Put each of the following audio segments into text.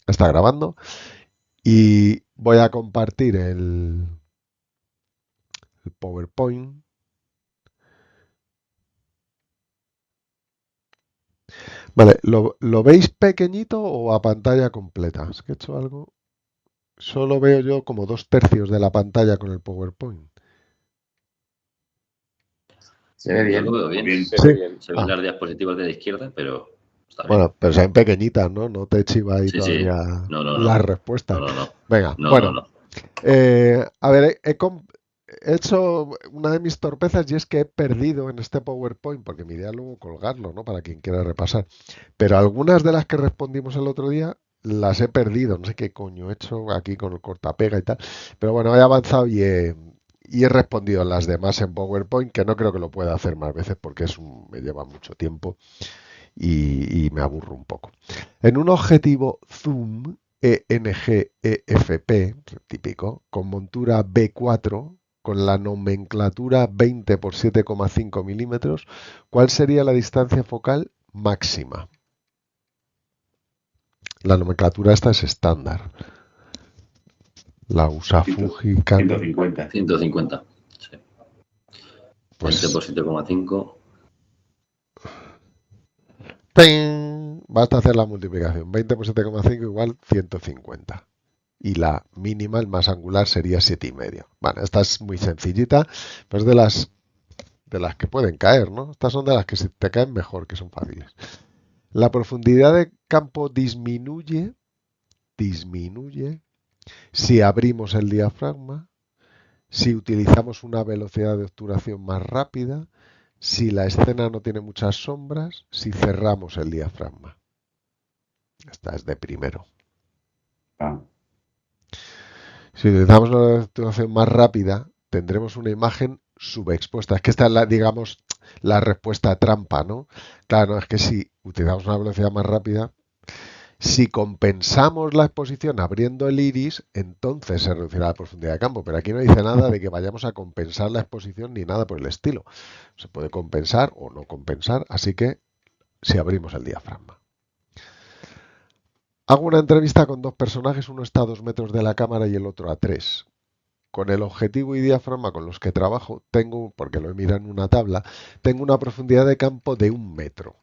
Está grabando y voy a compartir el PowerPoint. Vale, ¿lo veis pequeñito o a pantalla completa? Es que he hecho algo. Solo veo yo como 2/3 de la pantalla con el PowerPoint. Se ve Yo bien. lo veo bien. Se Sí. ve bien. Se ven las diapositivas de la izquierda, pero está bien. Bueno, pero sean pequeñitas, ¿no? No te chiva ahí Sí, sí. todavía No, no, las no. respuestas. No, no, no. Venga, No, no, bueno. no. A ver, he hecho una de mis torpezas y es que he perdido en este PowerPoint, porque mi idea es luego colgarlo, ¿no? Para quien quiera repasar. Pero algunas de las que respondimos el otro día las he perdido. No sé qué coño he hecho aquí con el cortapega y tal. Pero bueno, he avanzado y he respondido las demás en PowerPoint, que no creo que lo pueda hacer más veces porque me lleva mucho tiempo y me aburro un poco. En un objetivo zoom ENG-EFP, típico, con montura B4, con la nomenclatura 20 por 7,5 milímetros, ¿cuál sería la distancia focal máxima? La nomenclatura esta es estándar. La usa Fuji, Canon. 150. 150. Sí. 20 Pues por 7,5. ¡ping! Basta hacer la multiplicación. 20 por 7,5 igual 150. Y la mínima, el más angular, sería 7,5. Bueno, esta es muy sencillita, pues de las que pueden caer, ¿no? Estas son de las que se te caen mejor, que son fáciles. La profundidad de campo disminuye si abrimos el diafragma, si utilizamos una velocidad de obturación más rápida, si la escena no tiene muchas sombras, si cerramos el diafragma. Esta es de primero. Ah. Si utilizamos una obturación más rápida, tendremos una imagen subexpuesta. Es que esta es digamos, la respuesta trampa, ¿no? Claro, no, es que si utilizamos una velocidad más rápida, si compensamos la exposición abriendo el iris, entonces se reducirá la profundidad de campo. Pero aquí no dice nada de que vayamos a compensar la exposición ni nada por el estilo. Se puede compensar o no compensar, así que si abrimos el diafragma. Hago una entrevista con dos personajes, uno está a 2 metros de la cámara y el otro a 3. Con el objetivo y diafragma con los que trabajo, porque lo he mirado en una tabla, tengo una profundidad de campo de 1 metro.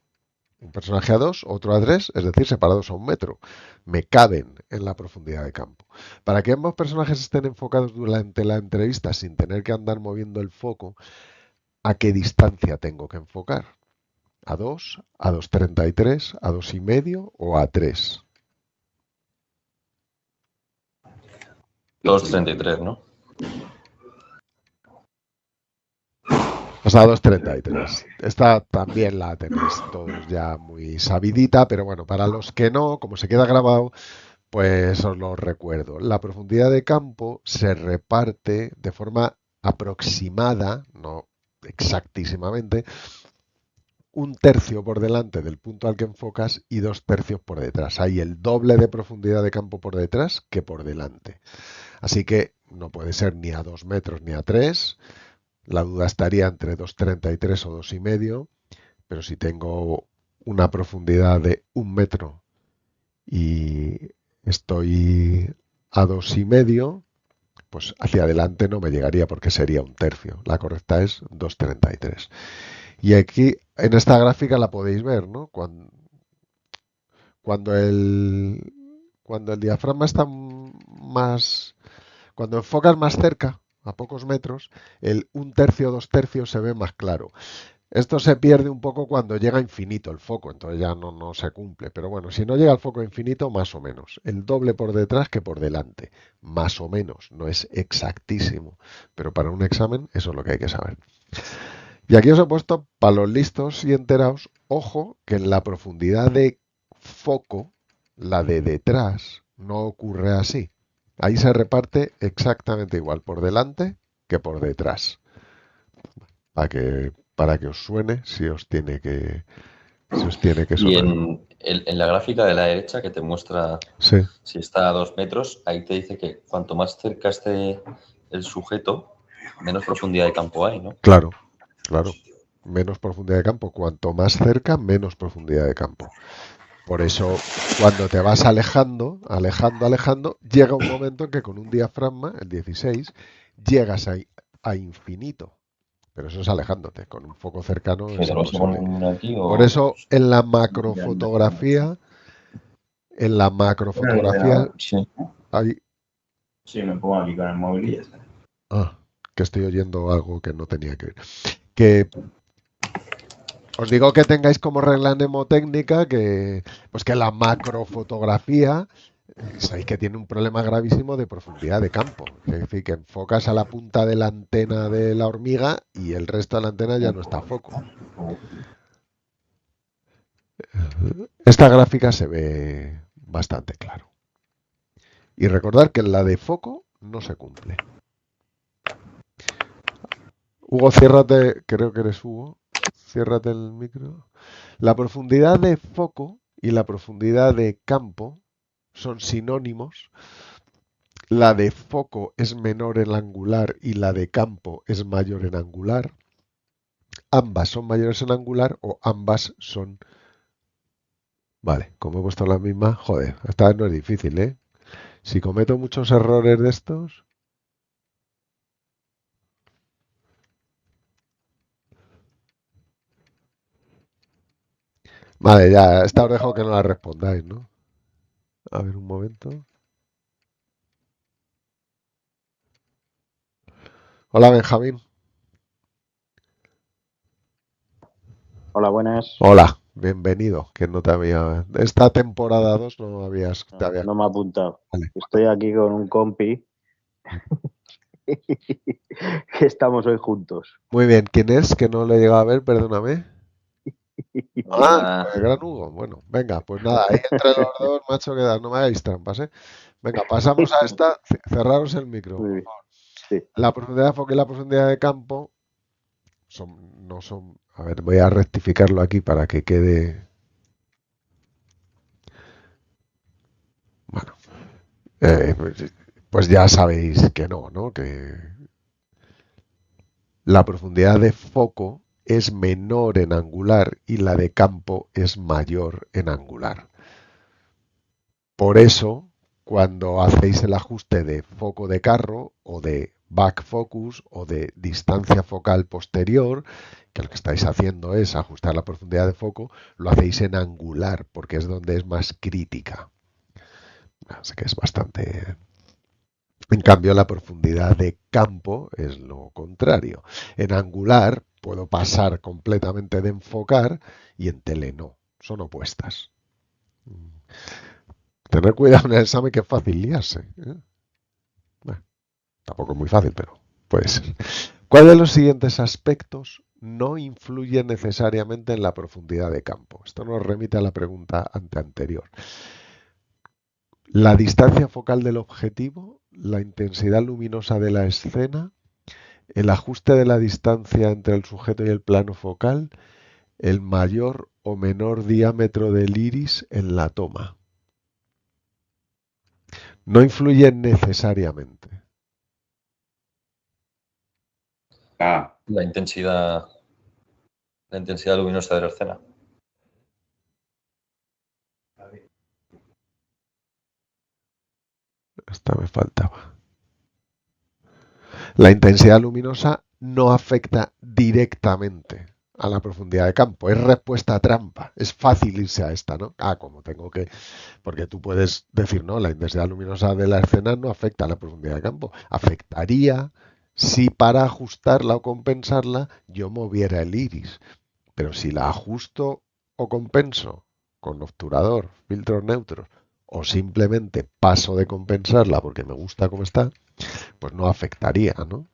Un personaje a 2, otro a 3, es decir, separados a 1 metro. Me caben en la profundidad de campo. Para que ambos personajes estén enfocados durante la entrevista sin tener que andar moviendo el foco, ¿a qué distancia tengo que enfocar? ¿A 2, a 2,33, a 2,5 o a 3? 2,33, ¿no? Pues a 2,33. Esta también la tenéis todos ya muy sabidita, pero bueno, para los que no, como se queda grabado, pues os lo recuerdo. La profundidad de campo se reparte de forma aproximada, no exactísimamente, 1/3 por delante del punto al que enfocas y 2/3 por detrás. Hay el doble de profundidad de campo por detrás que por delante. Así que no puede ser ni a 2 metros ni a 3. La duda estaría entre 2,33 o 2,5, pero si tengo una profundidad de 1 metro y estoy a 2,5, pues hacia adelante no me llegaría porque sería 1/3. La correcta es 2,33. Y aquí en esta gráfica la podéis ver, ¿no? Cuando el diafragma está más, cuando enfocas más cerca, a pocos metros, el 1/3 o 2/3 se ve más claro. Esto se pierde un poco cuando llega a infinito el foco, entonces ya no se cumple. Pero bueno, si no llega al foco a infinito, más o menos. El doble por detrás que por delante. Más o menos. No es exactísimo. Pero para un examen eso es lo que hay que saber. Y aquí os he puesto, para los listos y enterados, ojo que en la profundidad de foco, la de detrás, no ocurre así. Ahí se reparte exactamente igual por delante que por detrás. Para que os suene si os tiene que Y sonar. en la gráfica de la derecha que te muestra Sí, si está a 2 metros, ahí te dice que cuanto más cerca esté el sujeto, menos profundidad de campo hay, ¿no? claro. Menos profundidad de campo. Cuanto más cerca, menos profundidad de campo. Por eso, cuando te vas alejando, llega un momento en que con un diafragma, el 16, llegas a infinito. Pero eso es alejándote. Con un foco cercano ¿Que es te lo vas a imposible. poner aquí o...? Por eso, en la Bueno, el macrofotografía ordenador. Sí. hay... Sí, me pongo aquí con el móvil y ya está. Ah, que estoy oyendo algo que no tenía que oír. Que os digo que tengáis como regla mnemotécnica pues que la macrofotografía sabéis que tiene un problema gravísimo de profundidad de campo. Es decir, que enfocas a la punta de la antena de la hormiga y el resto de la antena ya no está a foco. Esta gráfica se ve bastante claro. Y recordar que la de foco no se cumple. Hugo, ciérrate, creo que eres Hugo. Ciérrate el micro. La profundidad de foco y la profundidad de campo son sinónimos. La de foco es menor en angular y la de campo es mayor en angular. Ambas son mayores en angular o ambas son... Vale, como he puesto la misma, joder, esta vez no es difícil, ¿eh? Si cometo muchos errores de estos... Vale, ya, esta os dejo que no la respondáis, ¿no? A ver, un momento. Hola, Benjamín. Hola, buenas. Hola, bienvenido, que no te había... Esta temporada 2 no habías... te había- No me ha apuntado. Vale. Estoy aquí con un compi que estamos hoy juntos. Muy bien, ¿quién es? Que no le he llegado a ver, perdóname. Ah, Hola. el gran Hugo. Bueno, venga, pues nada, ahí entre los dos, macho, quedar, no me hagáis trampas, ¿eh? Venga, pasamos a esta, cerraros el micro, Muy por bien. favor. Sí. La profundidad de foco y la profundidad de campo no son... A ver, voy a rectificarlo aquí para que quede... Bueno, pues ya sabéis que no, ¿no? Que la profundidad de foco es menor en angular y la de campo es mayor en angular. Por eso, cuando hacéis el ajuste de foco de carro o de back focus o de distancia focal posterior, que lo que estáis haciendo es ajustar la profundidad de foco, lo hacéis en angular porque es donde es más crítica. Así que es bastante... En cambio, la profundidad de campo es lo contrario. En angular puedo pasar completamente de enfocar y en tele no. Son opuestas. Tener cuidado en el examen que es fácil liarse, ¿eh? Bueno, tampoco es muy fácil, pero puede ser. ¿Cuál de los siguientes aspectos no influye necesariamente en la profundidad de campo? Esto nos remite a la pregunta anterior. La distancia focal del objetivo, la intensidad luminosa de la escena, el ajuste de la distancia entre el sujeto y el plano focal, el mayor o menor diámetro del iris en la toma. No influye necesariamente. Ah, La intensidad luminosa de la escena. Esta me faltaba. La intensidad luminosa no afecta directamente a la profundidad de campo. Es respuesta a trampa. Es fácil irse a esta, ¿no? Como tengo que... Porque tú puedes decir, no, la intensidad luminosa de la escena no afecta a la profundidad de campo. Afectaría si para ajustarla o compensarla yo moviera el iris. Pero si la ajusto o compenso con obturador, filtros neutros, o simplemente paso de compensarla porque me gusta como está, pues no afectaría, ¿no?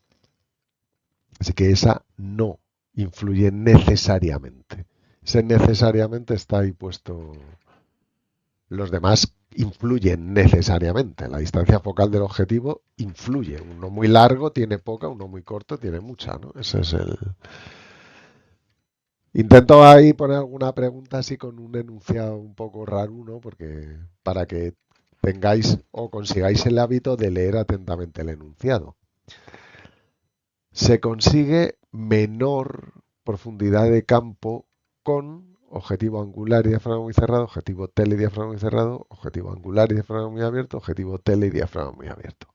Así que esa no influye necesariamente. Ese necesariamente está ahí puesto. Los demás influyen necesariamente. La distancia focal del objetivo influye. Uno muy largo tiene poca, uno muy corto tiene mucha, ¿no? Ese es el... Intento ahí poner alguna pregunta así con un enunciado un poco raro, ¿no? Porque para que tengáis o consigáis el hábito de leer atentamente el enunciado. Se consigue menor profundidad de campo con objetivo angular y diafragma muy cerrado, objetivo tele y diafragma muy cerrado, objetivo angular y diafragma muy abierto, objetivo tele y diafragma muy abierto.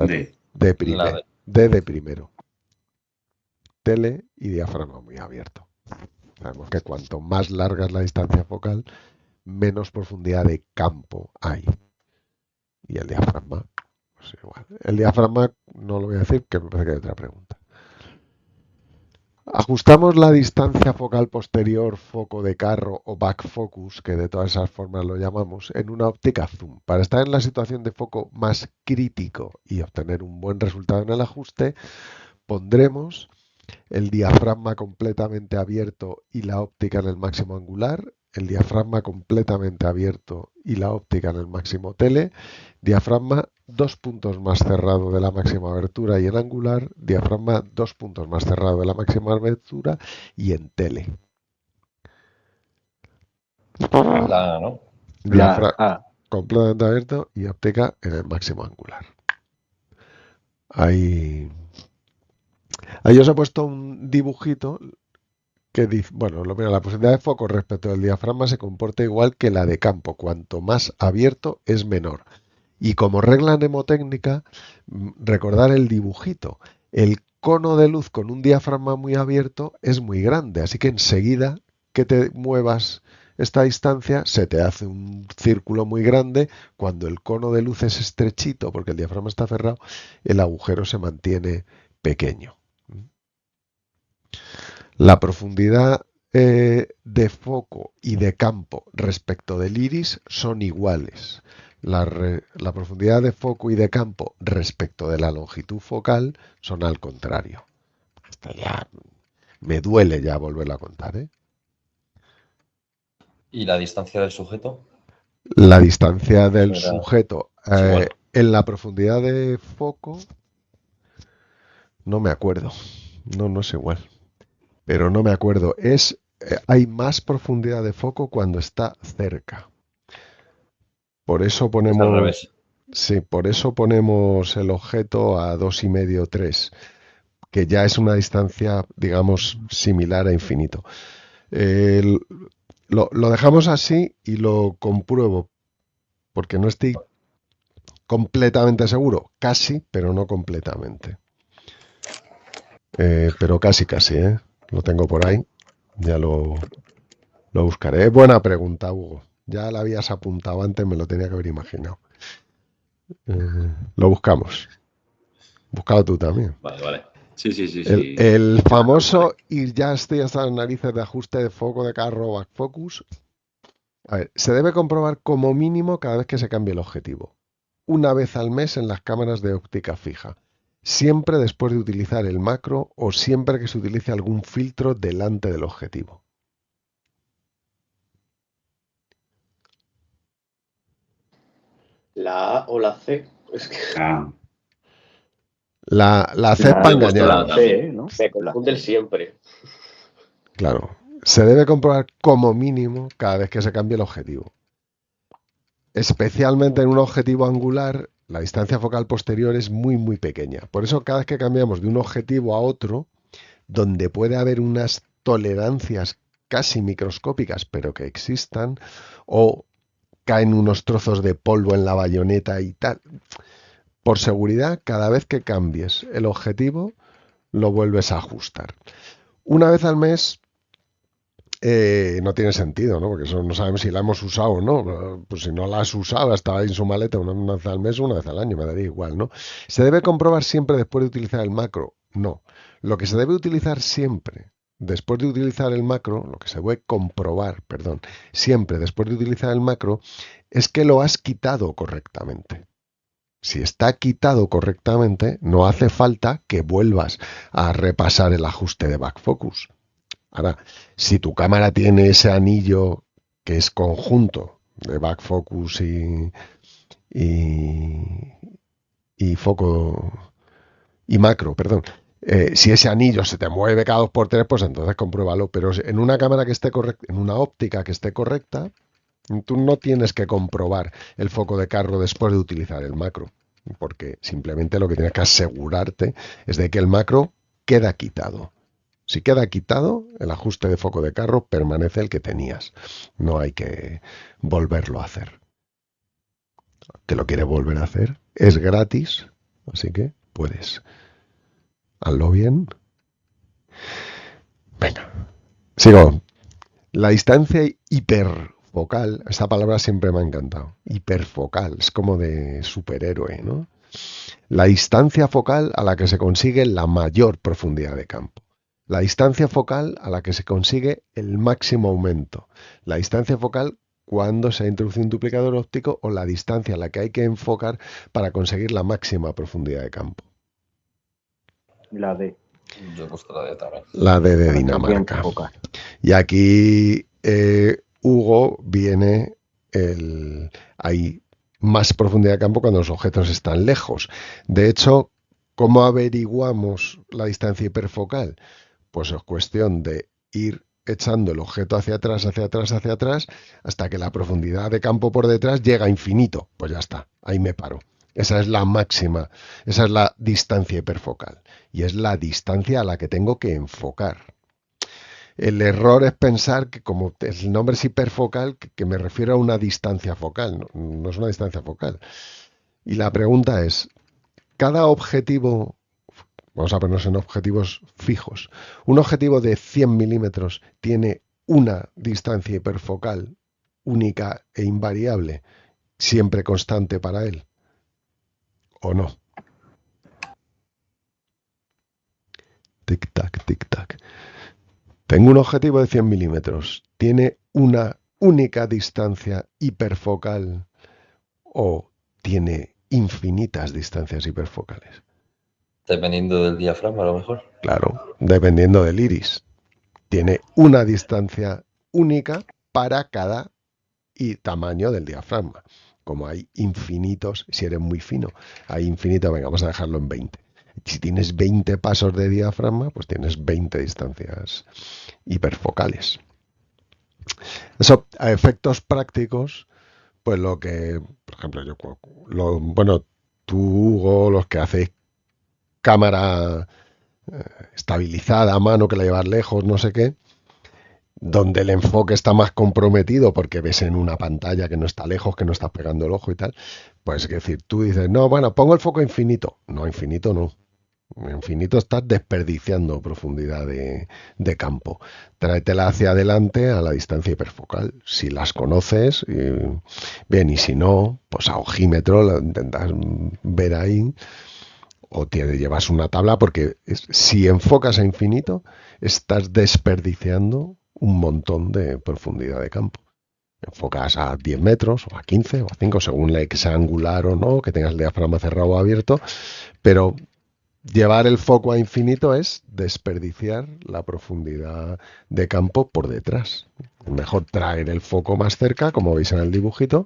D. De La primero. D. D de primero. Tele y diafragma muy abierto. Sabemos que cuanto más larga es la distancia focal, menos profundidad de campo hay. Y el diafragma, pues igual. El diafragma no lo voy a decir, que me parece que hay otra pregunta. Ajustamos la distancia focal posterior, foco de carro o back focus, que de todas esas formas lo llamamos, en una óptica zoom. Para estar en la situación de foco más crítico y obtener un buen resultado en el ajuste, pondremos el diafragma completamente abierto y la óptica en el máximo angular, el diafragma completamente abierto y la óptica en el máximo tele, diafragma 2 puntos más cerrado de la máxima abertura y en angular, diafragma 2 puntos más cerrado de la máxima abertura y en tele. La A, ¿no? Diafragma La A. completamente abierto y óptica en el máximo angular. Ahí os he puesto un dibujito que dice, bueno, la posibilidad de foco respecto al diafragma se comporta igual que la de campo. Cuanto más abierto es menor. Y como regla mnemotécnica, recordar el dibujito. El cono de luz con un diafragma muy abierto es muy grande, así que enseguida que te muevas esta distancia se te hace un círculo muy grande. Cuando el cono de luz es estrechito, porque el diafragma está cerrado, el agujero se mantiene pequeño. La profundidad de foco y de campo respecto del iris son iguales. La profundidad de foco y de campo respecto de la longitud focal son al contrario. Hasta ya me duele ya volverlo a contar, ¿eh? ¿Y la distancia del sujeto? La distancia del Será sujeto igual. en la profundidad de foco no me acuerdo. No es igual. Pero no me acuerdo. Hay más profundidad de foco cuando está cerca. Por eso Es al ponemos, revés. sí, por eso ponemos el objeto a 2,5, 3, que ya es una distancia, digamos, similar a infinito. Lo dejamos así y lo compruebo, porque no estoy completamente seguro. Casi, pero no completamente. Pero casi, ¿eh? Lo tengo por ahí. Ya lo buscaré. Es buena pregunta, Hugo. Ya la habías apuntado antes, me lo tenía que haber imaginado. Lo buscamos. Buscado tú también. Vale. Sí. El famoso ir ya estoy hasta las narices de ajuste de foco de carro o back focus. A ver, se debe comprobar como mínimo cada vez que se cambie el objetivo. Una vez al mes en las cámaras de óptica fija. Siempre después de utilizar el macro o siempre que se utilice algún filtro delante del objetivo. La A o la C. Es que Ah, La C es para Yo he puesto la engañarnos. C, ¿no? me confunden siempre. Claro. Se debe comprobar como mínimo cada vez que se cambie el objetivo. Especialmente en un objetivo angular, la distancia focal posterior es muy pequeña. Por eso cada vez que cambiamos de un objetivo a otro, donde puede haber unas tolerancias casi microscópicas, pero que existan, o caen unos trozos de polvo en la bayoneta y tal. Por seguridad, cada vez que cambies el objetivo, lo vuelves a ajustar. Una vez al mes no tiene sentido, ¿no? Porque eso no sabemos si la hemos usado o no. Pues si no la has usado, estaba en su maleta una vez al mes o una vez al año, me daría igual, ¿no? ¿Se debe comprobar siempre después de utilizar el macro? No. Lo que se debe utilizar siempre después de utilizar el macro, lo que se debe comprobar, perdón, siempre después de utilizar el macro, es que lo has quitado correctamente. Si está quitado correctamente, no hace falta que vuelvas a repasar el ajuste de back focus. Ahora, si tu cámara tiene ese anillo que es conjunto de back focus y foco y macro, perdón, si ese anillo se te mueve cada 2x3, pues entonces compruébalo. Pero en una cámara que esté correcta, en una óptica que esté correcta, tú no tienes que comprobar el foco de carro después de utilizar el macro, porque simplemente lo que tienes que asegurarte es de que el macro queda quitado. Si queda quitado, el ajuste de foco de carro permanece el que tenías. No hay que volverlo a hacer. ¿Te lo quieres volver a hacer? Es gratis, así que puedes. Hazlo bien. Venga, sigo. La distancia hiperfocal, esa palabra siempre me ha encantado. Hiperfocal, es como de superhéroe, ¿no? La distancia focal a la que se consigue la mayor profundidad de campo. La distancia focal a la que se consigue el máximo aumento. La distancia focal cuando se introduce un duplicador óptico o la distancia a la que hay que enfocar para conseguir la máxima profundidad de campo. La D. Yo he puesto la D también. La D de Para que Dinamarca. hay que enfocar. Y aquí, Hugo, viene hay más profundidad de campo cuando los objetos están lejos. De hecho, ¿cómo averiguamos la distancia hiperfocal? Pues es cuestión de ir echando el objeto hacia atrás, hasta que la profundidad de campo por detrás llega a infinito. Pues ya está, ahí me paro. Esa es la máxima, esa es la distancia hiperfocal. Y es la distancia a la que tengo que enfocar. El error es pensar que como el nombre es hiperfocal, que me refiero a una distancia focal. No es una distancia focal. Y la pregunta es, cada objetivo, vamos a ponernos en objetivos fijos, un objetivo de 100 milímetros tiene una distancia hiperfocal única e invariable, siempre constante para él, ¿o no? Tic-tac, tic-tac. Tengo un objetivo de 100 milímetros. ¿Tiene una única distancia hiperfocal o tiene infinitas distancias hiperfocales? Dependiendo del diafragma, a lo mejor. Claro, dependiendo del iris. Tiene una distancia única para cada tamaño del diafragma. Como hay infinitos, si eres muy fino, hay infinito, venga, vamos a dejarlo en 20. Si tienes 20 pasos de diafragma, pues tienes 20 distancias hiperfocales. Eso, a efectos prácticos, pues lo que, por ejemplo, bueno, tú, Hugo, los que hacéis cámara estabilizada a mano, que la llevas lejos, no sé qué, donde el enfoque está más comprometido porque ves en una pantalla que no está lejos, que no estás pegando el ojo y tal, pues es decir, tú dices, no, bueno, pongo el foco infinito. No, infinito no. Infinito estás desperdiciando profundidad de campo. Tráetela hacia adelante a la distancia hiperfocal. Si las conoces, bien, y si no, pues a ojímetro la intentas ver ahí, o llevas una tabla, porque si enfocas a infinito, estás desperdiciando un montón de profundidad de campo. Enfocas a 10 metros, o a 15, o a 5, según que sea angular o no, que tengas el diafragma cerrado o abierto, pero llevar el foco a infinito es desperdiciar la profundidad de campo por detrás. Es mejor traer el foco más cerca, como veis en el dibujito,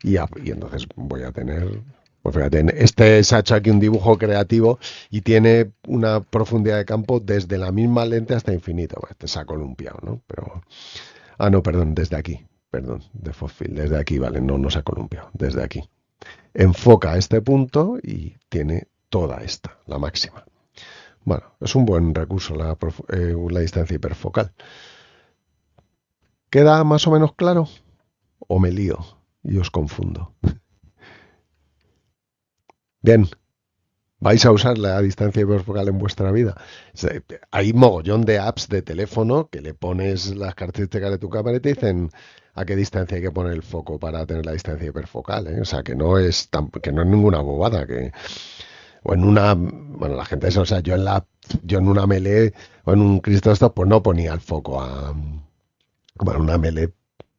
y entonces voy a tener... Pues fíjate, se ha hecho aquí un dibujo creativo y tiene una profundidad de campo desde la misma lente hasta infinito. Este se ha columpiado, ¿no? Pero... Ah, no, perdón, desde aquí. Perdón, de Foxfield, desde aquí, vale, no se ha columpiado, desde aquí. Enfoca a este punto y tiene toda esta, la máxima. Bueno, es un buen recurso la distancia hiperfocal. ¿Queda más o menos claro? ¿O me lío y os confundo? Bien, ¿vais a usar la distancia hiperfocal en vuestra vida? Hay mogollón de apps de teléfono que le pones las características de tu cámara y te dicen a qué distancia hay que poner el foco para tener la distancia hiperfocal, ¿eh? O sea, que no es ninguna bobada, o en una, bueno, la gente eso, o sea, yo en una Melee o en un Cristo esto, pues no ponía el foco bueno, una Melee,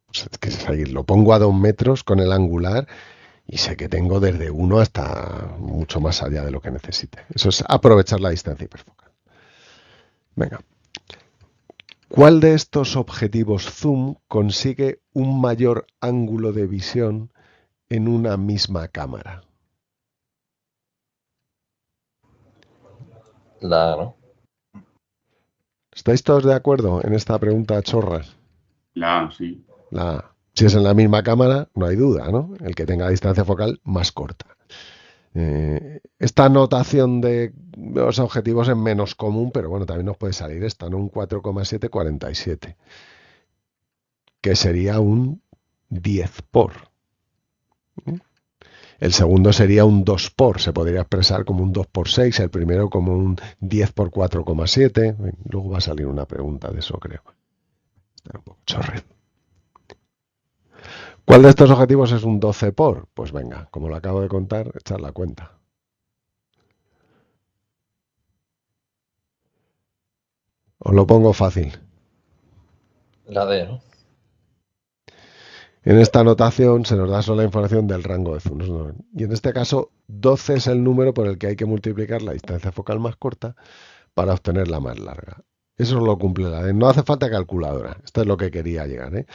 pues es que lo pongo a 2 metros con el angular y sé que tengo desde 1 hasta mucho más allá de lo que necesite. Eso es aprovechar la distancia hiperfocal. Venga. ¿Cuál de estos objetivos zoom consigue un mayor ángulo de visión en una misma cámara? La A, ¿no? ¿Estáis todos de acuerdo en esta pregunta chorra? La A, sí. La A. Si es en la misma cámara, no hay duda, ¿no? El que tenga distancia focal más corta. Esta notación de los objetivos es menos común, pero bueno, también nos puede salir esta, ¿no? Un 4,747, que sería un 10 por. El segundo sería un 2 por, se podría expresar como un 2 por 6, el primero como un 10 por 4,7. Luego va a salir una pregunta de eso, creo. Está un poco chorre. ¿Cuál de estos objetivos es un 12 por? Pues venga, como lo acabo de contar, echar la cuenta. Os lo pongo fácil. La D, ¿no? En esta notación se nos da solo la información del rango de zoom. Y en este caso, 12 es el número por el que hay que multiplicar la distancia focal más corta para obtener la más larga. Eso lo cumple la D. No hace falta calculadora. Esto es lo que quería llegar, ¿eh?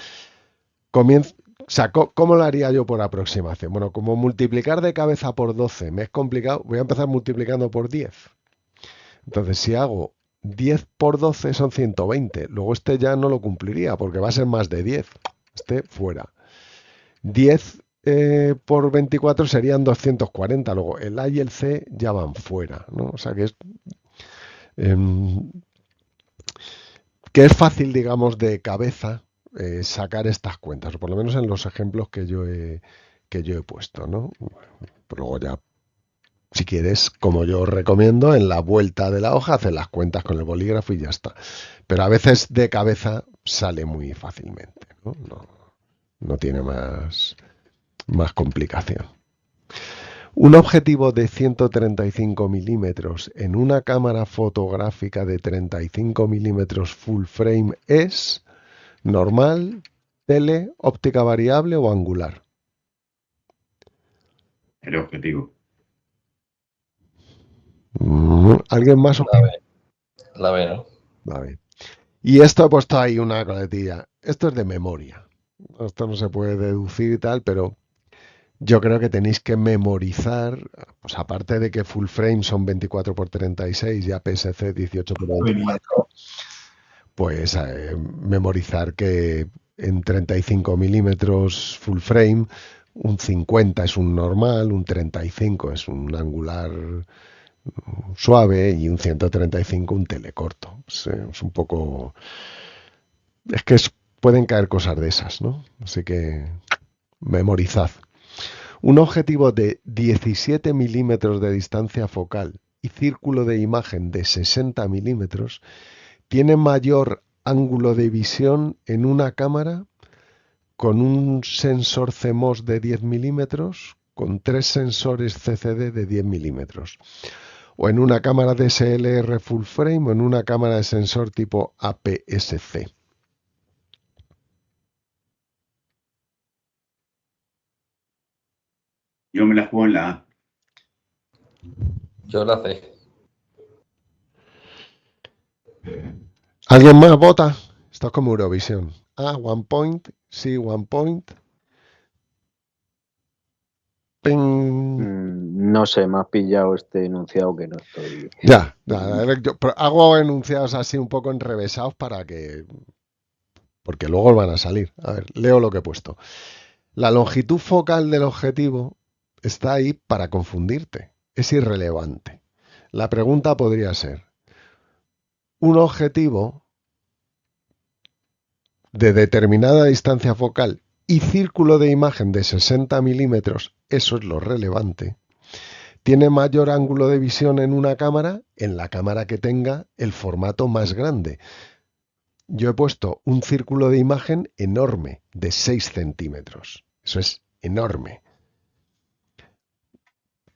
¿Cómo lo haría yo por aproximación? Bueno, como multiplicar de cabeza por 12 me es complicado, voy a empezar multiplicando por 10. Entonces, si hago 10 por 12 son 120. Luego este ya no lo cumpliría porque va a ser más de 10. Este fuera. 10 por 24 serían 240. Luego el A y el C ya van fuera, ¿no? O sea que es fácil, digamos, de cabeza sacar estas cuentas, o por lo menos en los ejemplos que yo he puesto, ¿no? Pero luego ya, si quieres, como yo os recomiendo, en la vuelta de la hoja haces las cuentas con el bolígrafo y ya está. Pero a veces de cabeza sale muy fácilmente, ¿no? No tiene más complicación. Un objetivo de 135 milímetros en una cámara fotográfica de 35 milímetros full frame es normal, tele, óptica variable o angular. El objetivo. ¿Alguien más? La B, ¿no? Vale. Y esto he puesto ahí una coletilla. Esto es de memoria. Esto no se puede deducir y tal, pero yo creo que tenéis que memorizar, pues aparte de que full frame son 24 por 36 y APS-C 18 por 24, pues memorizar que en 35 milímetros full frame, un 50 es un normal, un 35 es un angular suave y un 135 un telecorto. Es un poco... Es que pueden caer cosas de esas, ¿no? Así que memorizad. Un objetivo de 17 milímetros de distancia focal y círculo de imagen de 60 milímetros tiene mayor ángulo de visión en una cámara con un sensor CMOS de 10 milímetros, con 3 sensores CCD de 10 milímetros, o en una cámara DSLR full frame o en una cámara de sensor tipo APS-C. Yo me la juego en la A. Yo la C. ¿Alguien más vota? Esto es como Eurovisión. Ah, 1 point. Sí, 1 point. Ping. No sé, me has pillado este enunciado que no estoy. Ya, hago enunciados así un poco enrevesados porque luego van a salir. A ver, leo lo que he puesto. La longitud focal del objetivo está ahí para confundirte. Es irrelevante. La pregunta podría ser, un objetivo de determinada distancia focal y círculo de imagen de 60 milímetros, eso es lo relevante, tiene mayor ángulo de visión en una cámara, en la cámara que tenga el formato más grande. Yo he puesto un círculo de imagen enorme, de 6 centímetros. Eso es enorme.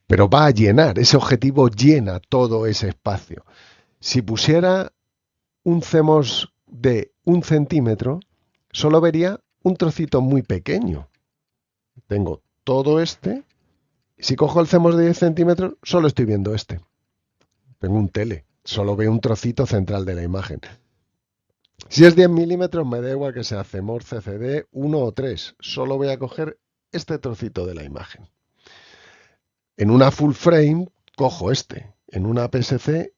Pero va a llenar, ese objetivo llena todo ese espacio. Si pusiera un CMOS de 1 centímetro, solo vería un trocito muy pequeño. Tengo todo este. Si cojo el CMOS de 10 centímetros, solo estoy viendo este. Tengo un tele, solo veo un trocito central de la imagen. Si es 10 milímetros, me da igual que sea CMOS, CCD, 1 o 3. Solo voy a coger este trocito de la imagen. En una full frame, cojo este. En una APS-C,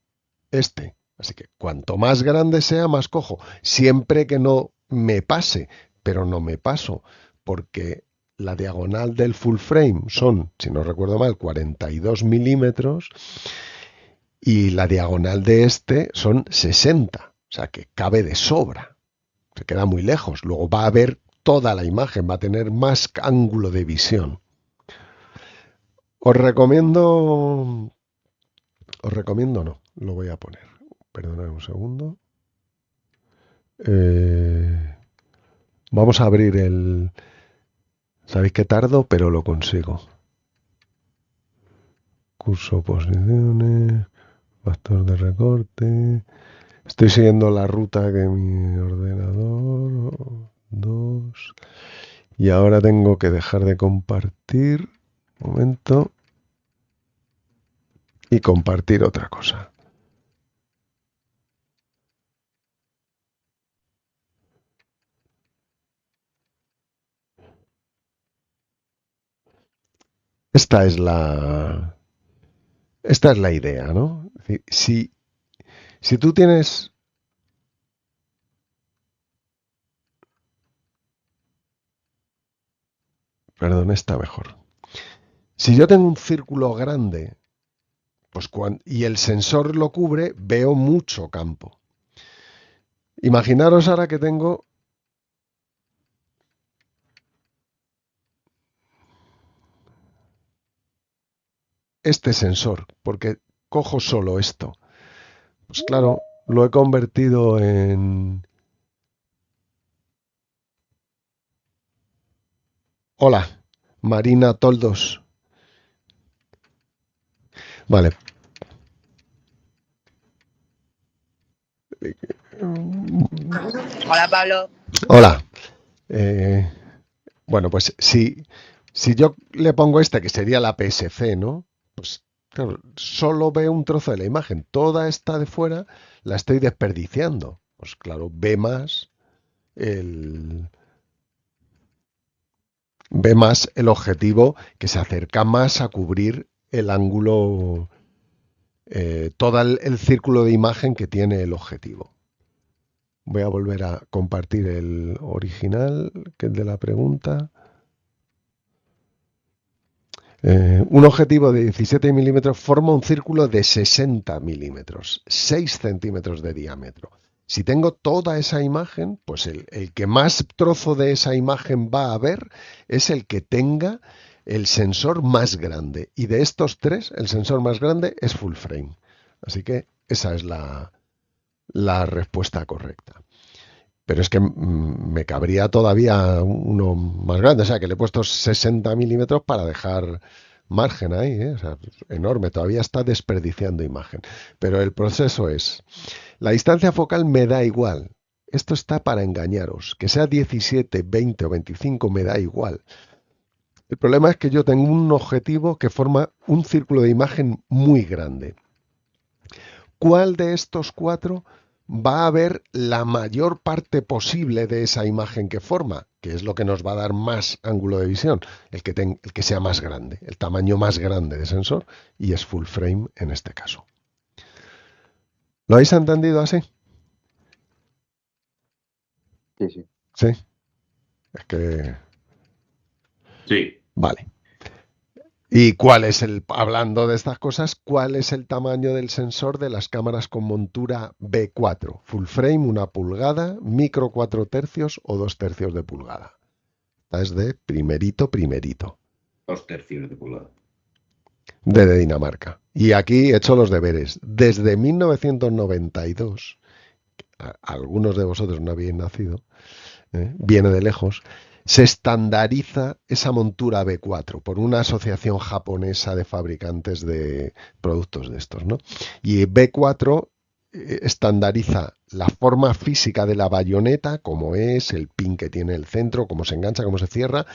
este. Así que cuanto más grande sea, más cojo. Siempre que no me pase, pero no me paso, porque la diagonal del full frame son, si no recuerdo mal, 42 milímetros y la diagonal de este son 60, o sea que cabe de sobra, se queda muy lejos. Luego va a ver toda la imagen, va a tener más ángulo de visión. Os recomiendo no, lo voy a poner. Perdonad un segundo. Vamos a abrir el... Sabéis que tardo, pero lo consigo. Curso posiciones, factor de recorte. Estoy siguiendo la ruta que mi ordenador. 2. Y ahora tengo que dejar de compartir. Un momento. Y compartir otra cosa. Esta es la idea, ¿no? Es decir, si tú tienes... Perdón, está mejor. Si yo tengo un círculo grande, pues y el sensor lo cubre, veo mucho campo. Imaginaros ahora que tengo este sensor, porque cojo solo esto. Pues claro, lo he convertido en... Hola, Marina Toldos. Vale. Hola, Pablo. Hola. Bueno, pues si yo le pongo este, que sería la PSC, ¿no? Pues claro, solo veo un trozo de la imagen. Toda esta de fuera la estoy desperdiciando. Pues claro, ve más el objetivo, que se acerca más a cubrir el ángulo, todo el círculo de imagen que tiene el objetivo. Voy a volver a compartir el original, que es de la pregunta. Un objetivo de 17 milímetros forma un círculo de 60 milímetros, 6 centímetros de diámetro. Si tengo toda esa imagen, pues el que más trozo de esa imagen va a ver es el que tenga el sensor más grande. Y de estos tres, el sensor más grande es full frame. Así que esa es la respuesta correcta. Pero es que me cabría todavía uno más grande. O sea, que le he puesto 60 milímetros para dejar margen ahí, ¿eh? O sea, enorme. Todavía está desperdiciando imagen. Pero el proceso es... La distancia focal me da igual. Esto está para engañaros. Que sea 17, 20 o 25 me da igual. El problema es que yo tengo un objetivo que forma un círculo de imagen muy grande. ¿Cuál de estos cuatro va a ver la mayor parte posible de esa imagen que forma? Que es lo que nos va a dar más ángulo de visión, el que sea más grande, el tamaño más grande de sensor, y es full frame en este caso. ¿Lo habéis entendido así? Sí, sí. Sí. Es que... Sí. Vale. ¿Y hablando de estas cosas, cuál es el tamaño del sensor de las cámaras con montura B4? Full frame, 1 pulgada, micro 4 tercios o 2 tercios de pulgada. Esta es de primerito. 2 tercios de pulgada. De Dinamarca. Y aquí he hecho los deberes. Desde 1992, algunos de vosotros no habéis nacido, viene de lejos, se estandariza esa montura B4 por una asociación japonesa de fabricantes de productos de estos, ¿no? Y B4 estandariza la forma física de la bayoneta, como es, el pin que tiene el centro, cómo se engancha, cómo se cierra,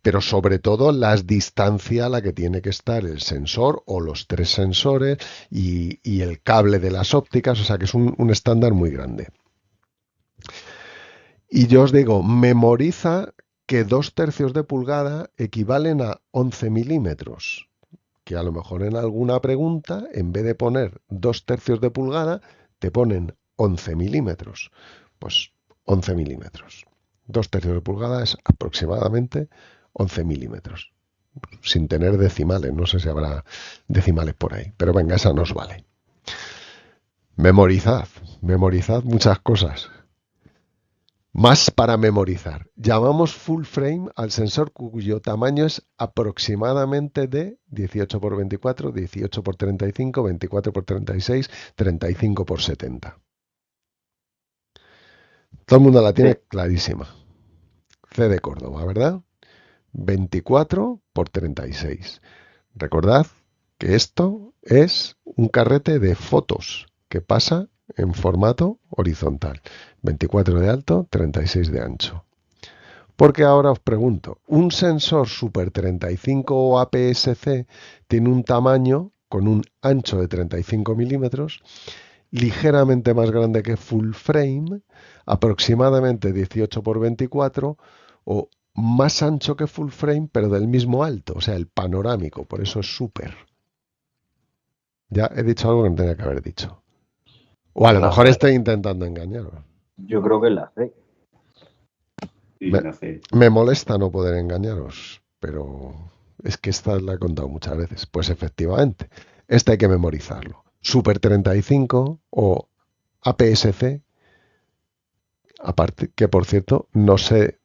pero sobre todo las distancias a la que tiene que estar el sensor o los 3 sensores y el cable de las ópticas, o sea que es un estándar muy grande. Y yo os digo, memoriza que 2 tercios de pulgada equivalen a 11 milímetros. Que a lo mejor en alguna pregunta, en vez de poner 2 tercios de pulgada, te ponen 11 milímetros. Pues 11 milímetros. 2 tercios de pulgada es aproximadamente 11 milímetros. Sin tener decimales, no sé si habrá decimales por ahí, pero venga, esa nos vale. Memorizad muchas cosas. Más para memorizar. Llamamos full frame al sensor cuyo tamaño es aproximadamente de 18 por 24, 18 por 35, 24 por 36, 35 por 70. Todo el mundo la tiene clarísima. C de Córdoba, ¿verdad? 24 por 36. Recordad que esto es un carrete de fotos que pasa en formato horizontal. 24 de alto, 36 de ancho. Porque ahora os pregunto, un sensor Super 35 o APS-C tiene un tamaño con un ancho de 35 milímetros, ligeramente más grande que full frame, aproximadamente 18 por 24, o más ancho que full frame, pero del mismo alto, o sea, el panorámico, por eso es super. Ya he dicho algo que no tenía que haber dicho. O a lo mejor estoy intentando engañaros. Yo creo que la C. Sí, la C. Me molesta no poder engañaros, pero es que esta la he contado muchas veces. Pues efectivamente, esta hay que memorizarlo. Super 35 o APS-C, aparte que por cierto, no sé,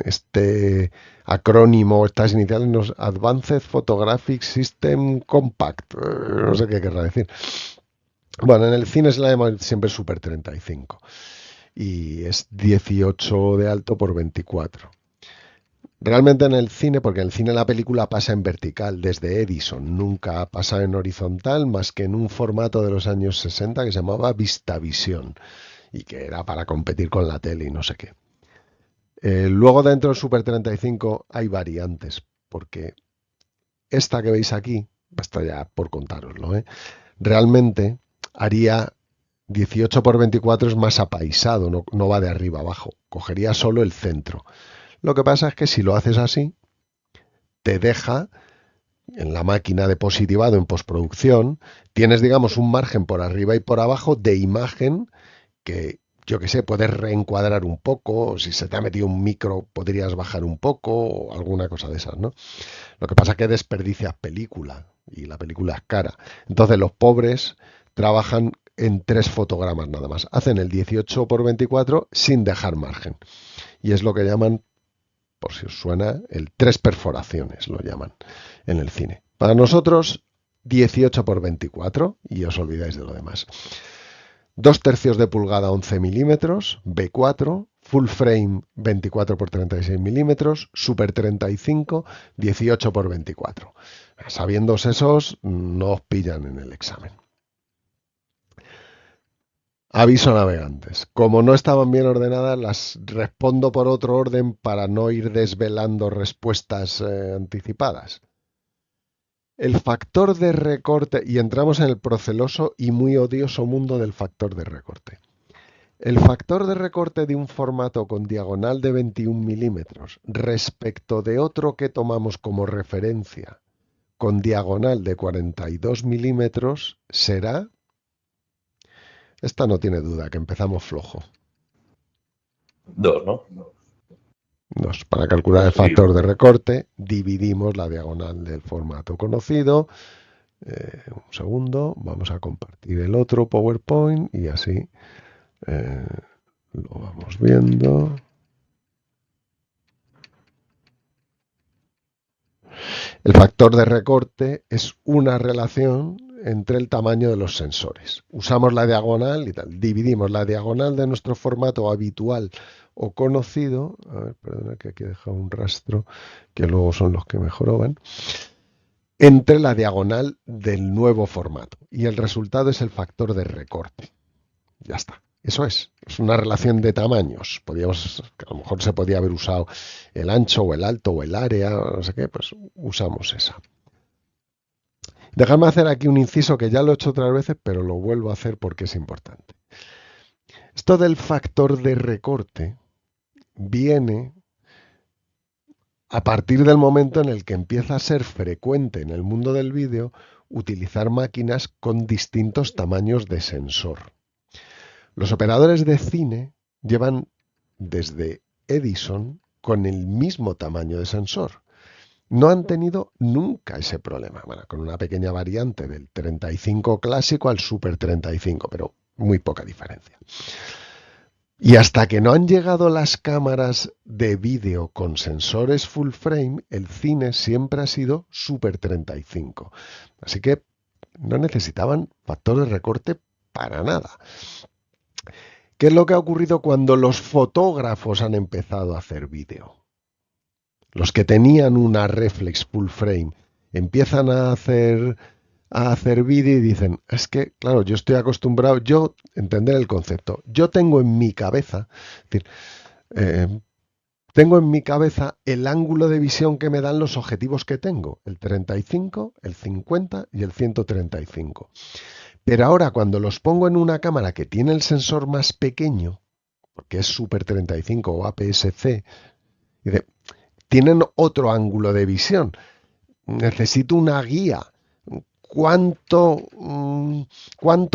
este acrónimo, estas iniciales, Advanced Photographic System Compact, no sé qué querrá decir. Bueno, en el cine se la llama siempre Super 35 y es 18 de alto por 24. Realmente en el cine, porque en el cine la película pasa en vertical desde Edison, nunca pasa en horizontal más que en un formato de los años 60 que se llamaba VistaVision y que era para competir con la tele y no sé qué. Luego dentro del Super 35 hay variantes, porque esta que veis aquí, basta ya por contároslo, realmente haría 18 por 24 es más apaisado, no va de arriba abajo, cogería solo el centro. Lo que pasa es que si lo haces así, te deja en la máquina de positivado en postproducción, tienes, digamos, un margen por arriba y por abajo de imagen que, yo que sé, puedes reencuadrar un poco, o si se te ha metido un micro podrías bajar un poco, o alguna cosa de esas, ¿no? Lo que pasa es que desperdicias película, y la película es cara. Entonces los pobres trabajan en 3 fotogramas nada más. Hacen el 18 por 24 sin dejar margen. Y es lo que llaman, por si os suena, el 3 perforaciones, lo llaman en el cine. Para nosotros, 18 por 24, y os olvidáis de lo demás. 2/3 de pulgada, 11 milímetros, B4, full frame, 24 por 36 milímetros, Super 35, 18 por 24. Sabiéndose esos, no os pillan en el examen. Aviso a navegantes. Como no estaban bien ordenadas, las respondo por otro orden para no ir desvelando respuestas anticipadas. El factor de recorte, y entramos en el proceloso y muy odioso mundo del factor de recorte. El factor de recorte de un formato con diagonal de 21 milímetros respecto de otro que tomamos como referencia con diagonal de 42 milímetros será... Esta no tiene duda, que empezamos flojo. 2, ¿no? Para calcular el factor de recorte, dividimos la diagonal del formato conocido. Un segundo, vamos a compartir el otro PowerPoint y así lo vamos viendo. El factor de recorte es una relación entre el tamaño de los sensores. Usamos la diagonal y tal. Dividimos la diagonal de nuestro formato habitual o conocido. A ver, perdona que aquí he dejado un rastro, que luego son los que mejor van. Entre la diagonal del nuevo formato. Y el resultado es el factor de recorte. Ya está. Eso es una relación de tamaños. A lo mejor se podía haber usado el ancho o el alto o el área, no sé qué, pues usamos esa. Dejadme hacer aquí un inciso que ya lo he hecho otras veces, pero lo vuelvo a hacer porque es importante. Esto del factor de recorte viene a partir del momento en el que empieza a ser frecuente en el mundo del vídeo utilizar máquinas con distintos tamaños de sensor. Los operadores de cine llevan desde Edison con el mismo tamaño de sensor. No han tenido nunca ese problema. Bueno, con una pequeña variante del 35 clásico al Super 35, pero muy poca diferencia. Y hasta que no han llegado las cámaras de vídeo con sensores full frame, el cine siempre ha sido Super 35. Así que no necesitaban factor de recorte para nada. ¿Qué es lo que ha ocurrido cuando los fotógrafos han empezado a hacer vídeo? Los que tenían una reflex full frame empiezan a hacer vídeo y dicen, es que, claro, yo estoy acostumbrado, yo entender el concepto, yo tengo en mi cabeza, es decir, tengo en mi cabeza el ángulo de visión que me dan los objetivos que tengo, el 35, el 50 y el 135. Pero ahora cuando los pongo en una cámara que tiene el sensor más pequeño, porque es Super 35 o APS-C, tienen otro ángulo de visión. Necesito una guía. ¿Cuánto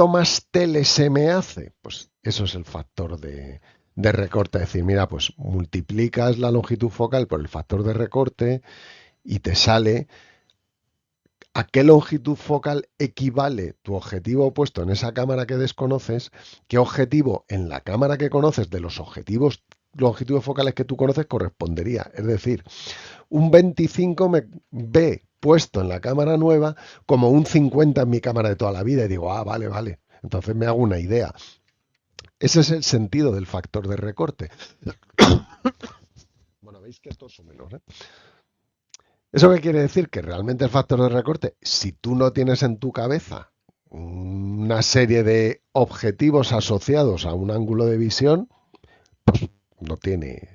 más tele se me hace? Pues eso es el factor de recorte. Es decir, mira, pues multiplicas la longitud focal por el factor de recorte y te sale a qué longitud focal equivale tu objetivo puesto en esa cámara que desconoces, qué objetivo en la cámara que conoces de los objetivos longitudes focales que tú conoces correspondería. Es decir, un 25 me ve puesto en la cámara nueva como un 50 en mi cámara de toda la vida y digo, ah, vale, vale. Entonces me hago una idea. Ese es el sentido del factor de recorte. Bueno, veis que estos son menores, ¿eh? ¿Eso qué quiere decir? Que realmente el factor de recorte, si tú no tienes en tu cabeza una serie de objetivos asociados a un ángulo de visión, pues no tiene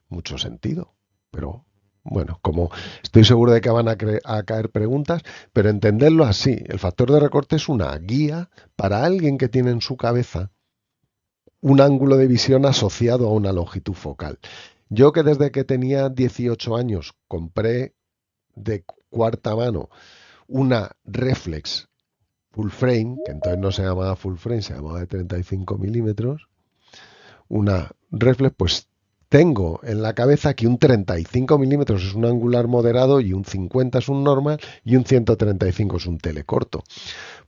mucho sentido. Pero bueno, como estoy seguro de que van a caer preguntas, pero entenderlo así, el factor de recorte es una guía para alguien que tiene en su cabeza un ángulo de visión asociado a una longitud focal. Yo que desde que tenía 18 años compré de cuarta mano una reflex full frame, que entonces no se llamaba full frame, se llamaba de 35 milímetros, una reflex, pues tengo en la cabeza que un 35 milímetros es un angular moderado y un 50 es un normal y un 135 es un telecorto.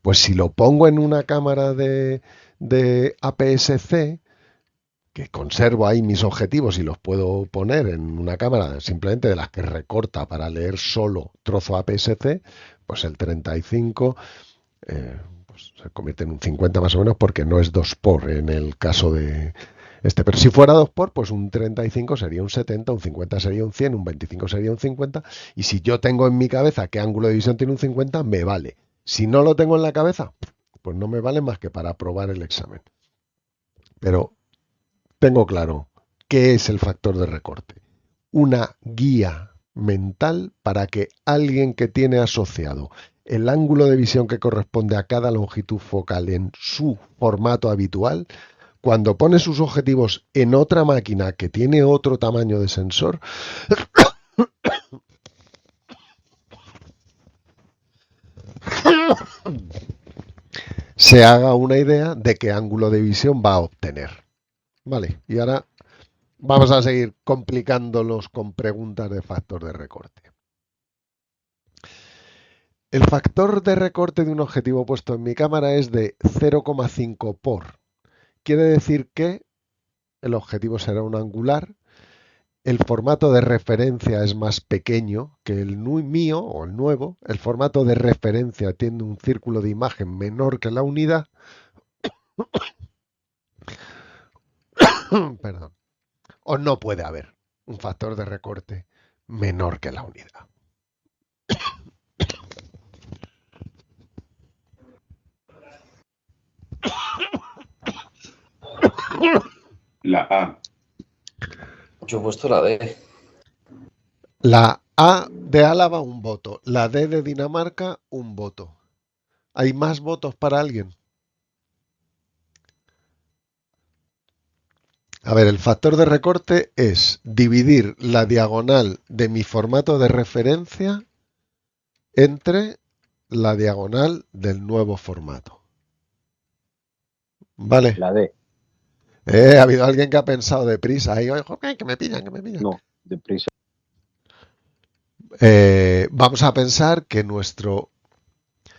Pues si lo pongo en una cámara de APS-C, que conservo ahí mis objetivos y los puedo poner en una cámara simplemente de las que recorta para leer solo trozo APS-C, pues el 35 pues se convierte en un 50 más o menos porque no es 2 por en el caso de este. Pero si fuera 2 por, pues un 35 sería un 70, un 50 sería un 100, un 25 sería un 50. Y si yo tengo en mi cabeza qué ángulo de visión tiene un 50, me vale. Si no lo tengo en la cabeza, pues no me vale más que para aprobar el examen. Pero tengo claro qué es el factor de recorte. Una guía mental para que alguien que tiene asociado el ángulo de visión que corresponde a cada longitud focal en su formato habitual, cuando pone sus objetivos en otra máquina que tiene otro tamaño de sensor, se haga una idea de qué ángulo de visión va a obtener. Vale, y ahora vamos a seguir complicándolos con preguntas de factor de recorte. El factor de recorte de un objetivo puesto en mi cámara es de 0,5 por. Quiere decir que el objetivo será un angular, el formato de referencia es más pequeño que el mío o el nuevo, el formato de referencia tiene un círculo de imagen menor que la unidad, perdón, o no puede haber un factor de recorte menor que la unidad. La A. Yo he puesto la D. La A de Álava, un voto. La D de Dinamarca, un voto. ¿Hay más votos para alguien? A ver, el factor de recorte es dividir la diagonal de mi formato de referencia entre la diagonal del nuevo formato. ¿Vale? La D. Ha habido alguien que ha pensado deprisa ahí, oye, que me pillan. No. Deprisa. Vamos a pensar que nuestro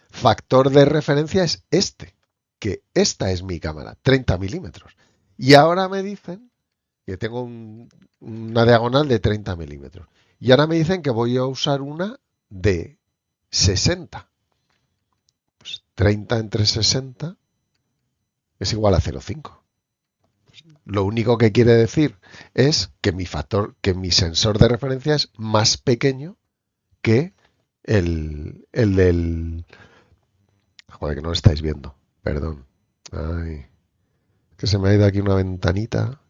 factor de referencia es este, que esta es mi cámara, 30 milímetros. Y ahora me dicen que tengo una diagonal de 30 milímetros. Y ahora me dicen que voy a usar una de 60. Pues 30 entre 60 es igual a 0,5. Lo único que quiere decir es que mi sensor de referencia es más pequeño que el del... Joder, que no lo estáis viendo. Perdón. Ay, que se me ha ido aquí una ventanita.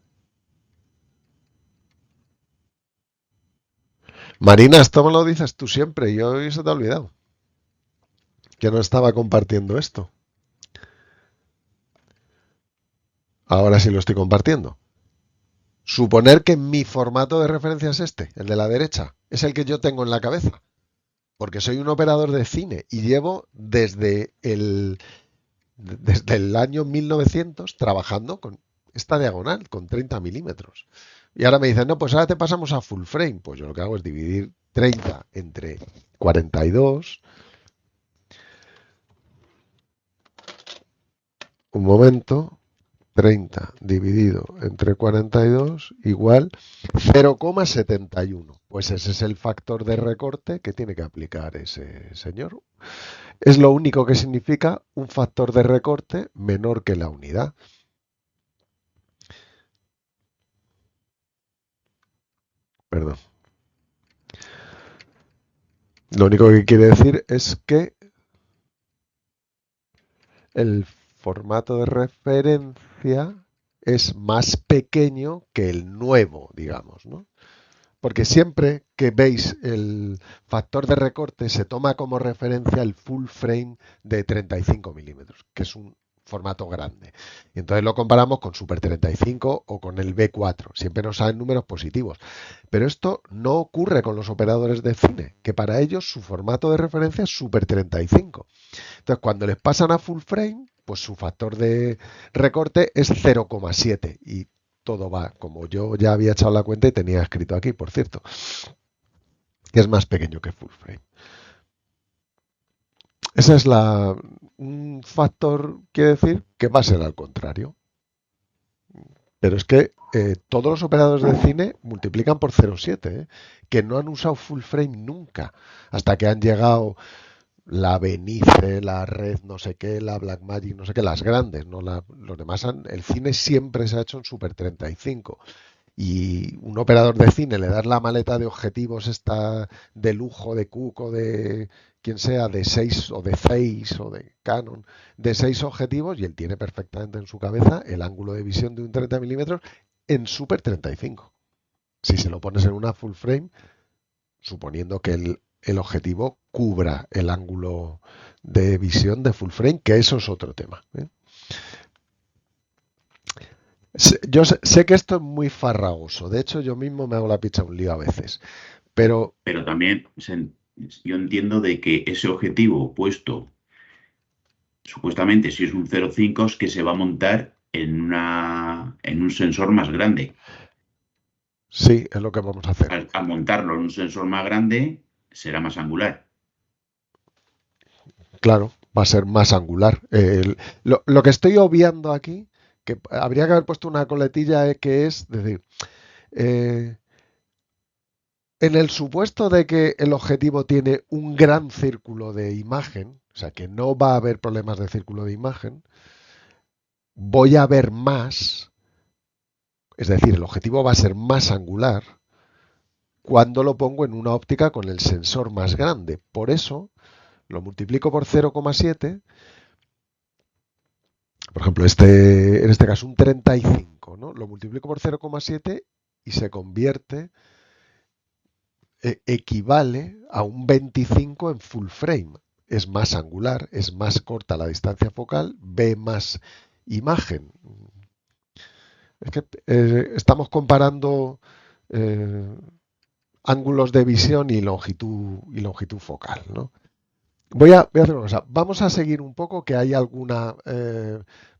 Marina, esto me lo dices tú siempre y hoy se te ha olvidado. Que no estaba compartiendo esto. Ahora sí lo estoy compartiendo. Suponer que mi formato de referencia es este, el de la derecha. Es el que yo tengo en la cabeza. Porque soy un operador de cine y llevo desde el año 1900 trabajando con esta diagonal, con 30 milímetros. Y ahora me dicen, no, pues ahora te pasamos a full frame. Pues yo lo que hago es dividir 30 entre 42. Un momento. 30 dividido entre 42 igual 0,71. Pues ese es el factor de recorte que tiene que aplicar ese señor. Es lo único que significa un factor de recorte menor que la unidad. Perdón. Lo único que quiere decir es que el formato de referencia es más pequeño que el nuevo, digamos, ¿no? Porque siempre que veis el factor de recorte se toma como referencia el full frame de 35 milímetros, que es un formato grande. Y entonces lo comparamos con Super 35 o con el B4. Siempre nos salen números positivos. Pero esto no ocurre con los operadores de cine, que para ellos su formato de referencia es Super 35. Entonces, cuando les pasan a full frame, pues su factor de recorte es 0,7 y todo va, como yo ya había echado la cuenta y tenía escrito aquí, por cierto, que es más pequeño que full frame. Ese es un factor, quiere decir que va a ser al contrario. Pero es que todos los operadores de cine multiplican por 0,7, que no han usado full frame nunca, hasta que han llegado la Benice, la Red no sé qué, la Blackmagic no sé qué, las grandes, ¿no? Los demás el cine siempre se ha hecho en Super 35. Y un operador de cine le das la maleta de objetivos esta de lujo, de Cook o de quien sea, de 6 o de Zeiss o de Canon, de 6 objetivos y él tiene perfectamente en su cabeza el ángulo de visión de un 30 milímetros en Super 35. Si se lo pones en una full frame, suponiendo que el objetivo cubra el ángulo de visión de full frame, que eso es otro tema, ¿eh? Yo sé que esto es muy farragoso. De hecho, yo mismo me hago la picha un lío a veces. Pero también yo entiendo de que ese objetivo puesto, supuestamente, si es un 0,5, es que se va a montar en un sensor más grande. sí, es lo que vamos a hacer. Al montarlo en un sensor más grande, será más angular. Claro, va a ser más angular. Lo que estoy obviando aquí, que habría que haber puesto una coletilla, que es decir, en el supuesto de que el objetivo tiene un gran círculo de imagen, o sea que no va a haber problemas de círculo de imagen, voy a ver más, es decir, el objetivo va a ser más angular cuando lo pongo en una óptica con el sensor más grande. Por eso lo multiplico por 0,7. Por ejemplo, en este caso un 35, ¿no? Lo multiplico por 0,7 y se convierte, equivale a un 25 en full frame. Es más angular, es más corta la distancia focal, ve más imagen. Es que estamos comparando ángulos de visión y longitud focal, ¿no? Voy a hacer una cosa. Vamos a seguir un poco, que hay alguna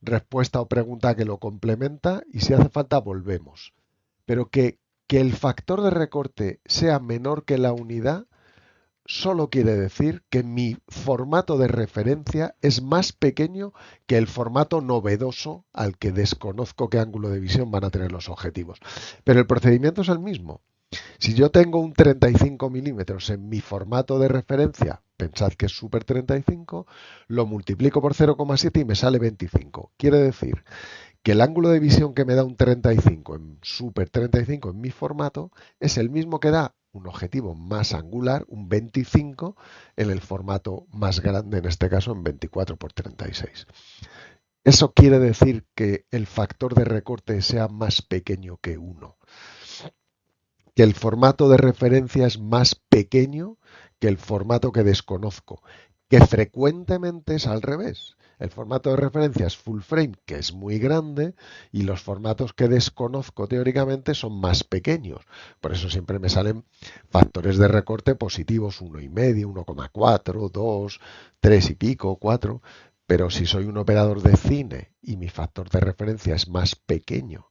respuesta o pregunta que lo complementa y si hace falta volvemos. Pero que Que el factor de recorte sea menor que la unidad solo quiere decir que mi formato de referencia es más pequeño que el formato novedoso al que desconozco qué ángulo de visión van a tener los objetivos. Pero el procedimiento es el mismo. Si yo tengo un 35 milímetros en mi formato de referencia, pensad que es Super 35, lo multiplico por 0,7 y me sale 25. Quiere decir que el ángulo de visión que me da un 35 en Super 35 en mi formato es el mismo que da un objetivo más angular, un 25, en el formato más grande, en este caso en 24 por 36. Eso quiere decir que el factor de recorte sea más pequeño que 1. Que el formato de referencia es más pequeño que el formato que desconozco, que frecuentemente es al revés. El formato de referencia es full frame, que es muy grande, y los formatos que desconozco teóricamente son más pequeños. Por eso siempre me salen factores de recorte positivos, 1,5, 1,4, 2, 3 y pico, 4. Pero si soy un operador de cine y mi factor de referencia es más pequeño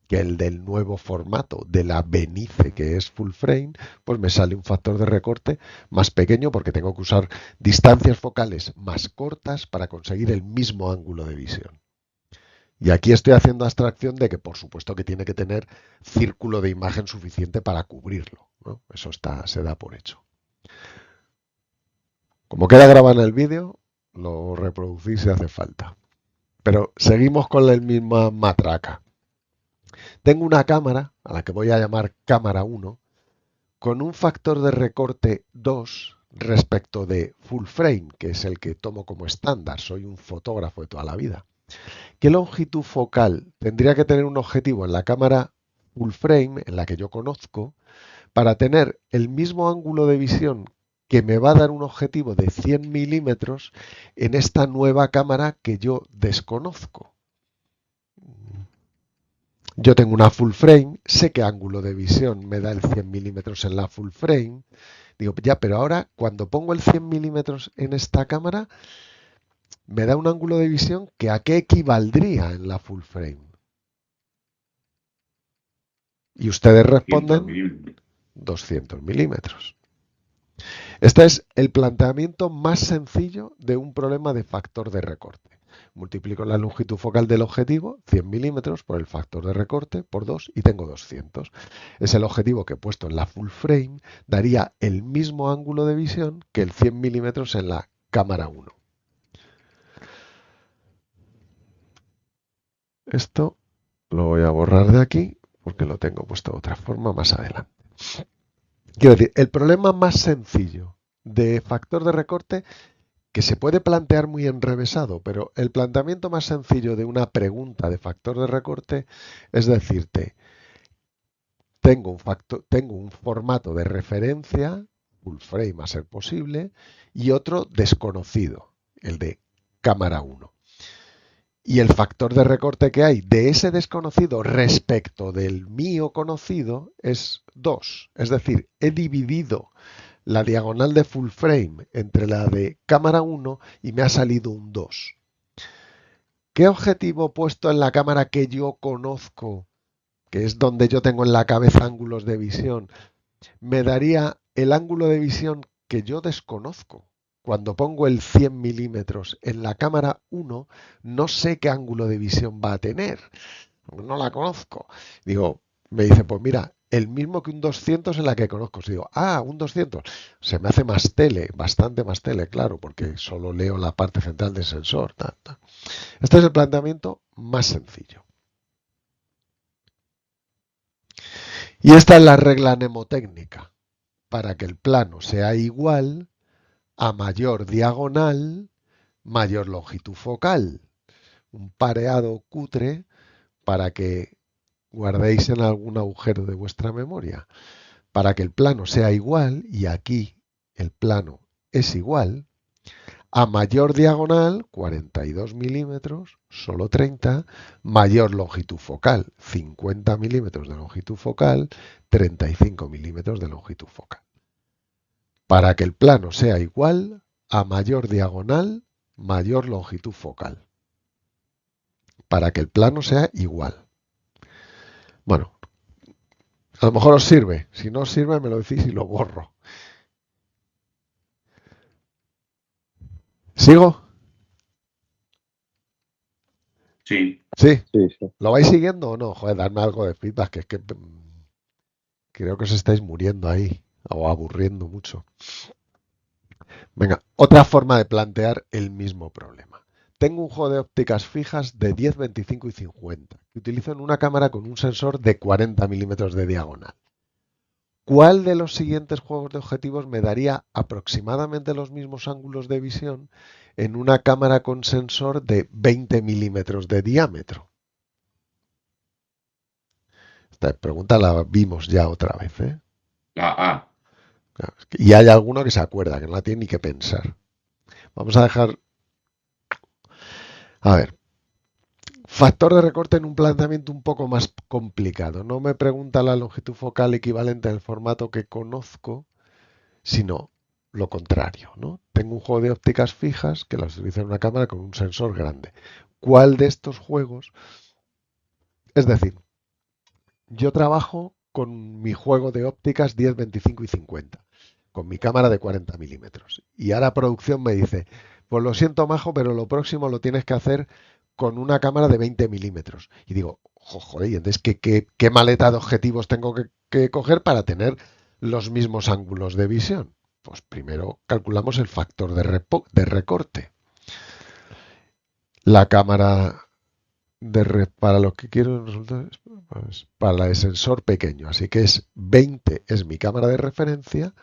que el del nuevo formato de la Benice, que es full frame, pues me sale un factor de recorte más pequeño porque tengo que usar distancias focales más cortas para conseguir el mismo ángulo de visión. Y aquí estoy haciendo abstracción de que por supuesto que tiene que tener círculo de imagen suficiente para cubrirlo, ¿no? Eso se da por hecho. Como queda grabado en el vídeo, lo reproducís si hace falta. Pero seguimos con la misma matraca. Tengo una cámara, a la que voy a llamar cámara 1, con un factor de recorte 2 respecto de full frame, que es el que tomo como estándar. Soy un fotógrafo de toda la vida. ¿Qué longitud focal tendría que tener un objetivo en la cámara full frame, en la que yo conozco, para tener el mismo ángulo de visión que me va a dar un objetivo de 100 milímetros en esta nueva cámara que yo desconozco? Yo tengo una full frame, sé qué ángulo de visión me da el 100 milímetros en la full frame. Digo, ya, pero ahora cuando pongo el 100 milímetros en esta cámara, me da un ángulo de visión que a qué equivaldría en la full frame. Y ustedes responden 200 milímetros. Este es el planteamiento más sencillo de un problema de factor de recorte. Multiplico la longitud focal del objetivo, 100 milímetros, por el factor de recorte, por 2, y tengo 200. Es el objetivo que he puesto en la full frame, daría el mismo ángulo de visión que el 100 milímetros en la cámara 1. Esto lo voy a borrar de aquí, porque lo tengo puesto de otra forma más adelante. Quiero decir, el problema más sencillo de factor de recorte, que se puede plantear muy enrevesado, pero el planteamiento más sencillo de una pregunta de factor de recorte es decirte, tengo un formato de referencia, full frame a ser posible, y otro desconocido, el de cámara 1. Y el factor de recorte que hay de ese desconocido respecto del mío conocido es 2. Es decir, he dividido la diagonal de full frame entre la de cámara 1 y me ha salido un 2. ¿Qué objetivo puesto en la cámara que yo conozco, que es donde yo tengo en la cabeza ángulos de visión, me daría el ángulo de visión que yo desconozco? Cuando pongo el 100 milímetros en la cámara 1, no sé qué ángulo de visión va a tener. No la conozco. Digo, me dice, pues mira, el mismo que un 200 en la que conozco. Si digo, un 200, se me hace más tele, bastante más tele, claro, porque solo leo la parte central del sensor. Este es el planteamiento más sencillo. Y esta es la regla mnemotécnica. Para que el plano sea igual, a mayor diagonal, mayor longitud focal. Un pareado cutre para que guardéis en algún agujero de vuestra memoria. Para que el plano sea igual, y aquí el plano es igual, a mayor diagonal, 42 milímetros, solo 30, mayor longitud focal, 50 milímetros de longitud focal, 35 milímetros de longitud focal. Para que el plano sea igual, a mayor diagonal, mayor longitud focal. Para que el plano sea igual. Bueno, A lo mejor os sirve. Si no os sirve, me lo decís y lo borro. ¿Sigo? Sí. Sí. Sí, sí. ¿Lo vais siguiendo o no? Joder, darme algo de feedback, que es que creo que os estáis muriendo ahí o aburriendo mucho. Venga, otra forma de plantear el mismo problema. Tengo un juego de ópticas fijas de 10, 25 y 50 que utilizo en una cámara con un sensor de 40 milímetros de diagonal. ¿Cuál de los siguientes juegos de objetivos me daría aproximadamente los mismos ángulos de visión en una cámara con sensor de 20 milímetros de diámetro? Esta pregunta la vimos ya otra vez, ¿eh? La A. Y hay alguno que se acuerda, que no la tiene ni que pensar. Vamos a dejar... A ver. Factor de recorte en un planteamiento un poco más complicado. No me pregunta la longitud focal equivalente al formato que conozco, sino lo contrario, ¿no? Tengo un juego de ópticas fijas que las utilizo en una cámara con un sensor grande. ¿Cuál de estos juegos? Es decir, yo trabajo con mi juego de ópticas 10, 25 y 50, con mi cámara de 40 milímetros. Y ahora producción me dice, pues lo siento, majo, pero lo próximo lo tienes que hacer con una cámara de 20 milímetros. Y digo, joder, ¿y entonces qué maleta de objetivos tengo que coger para tener los mismos ángulos de visión? Pues primero calculamos el factor de recorte. La cámara para lo que quiero pues, para la de sensor pequeño. Así que es 20 es mi cámara de referencia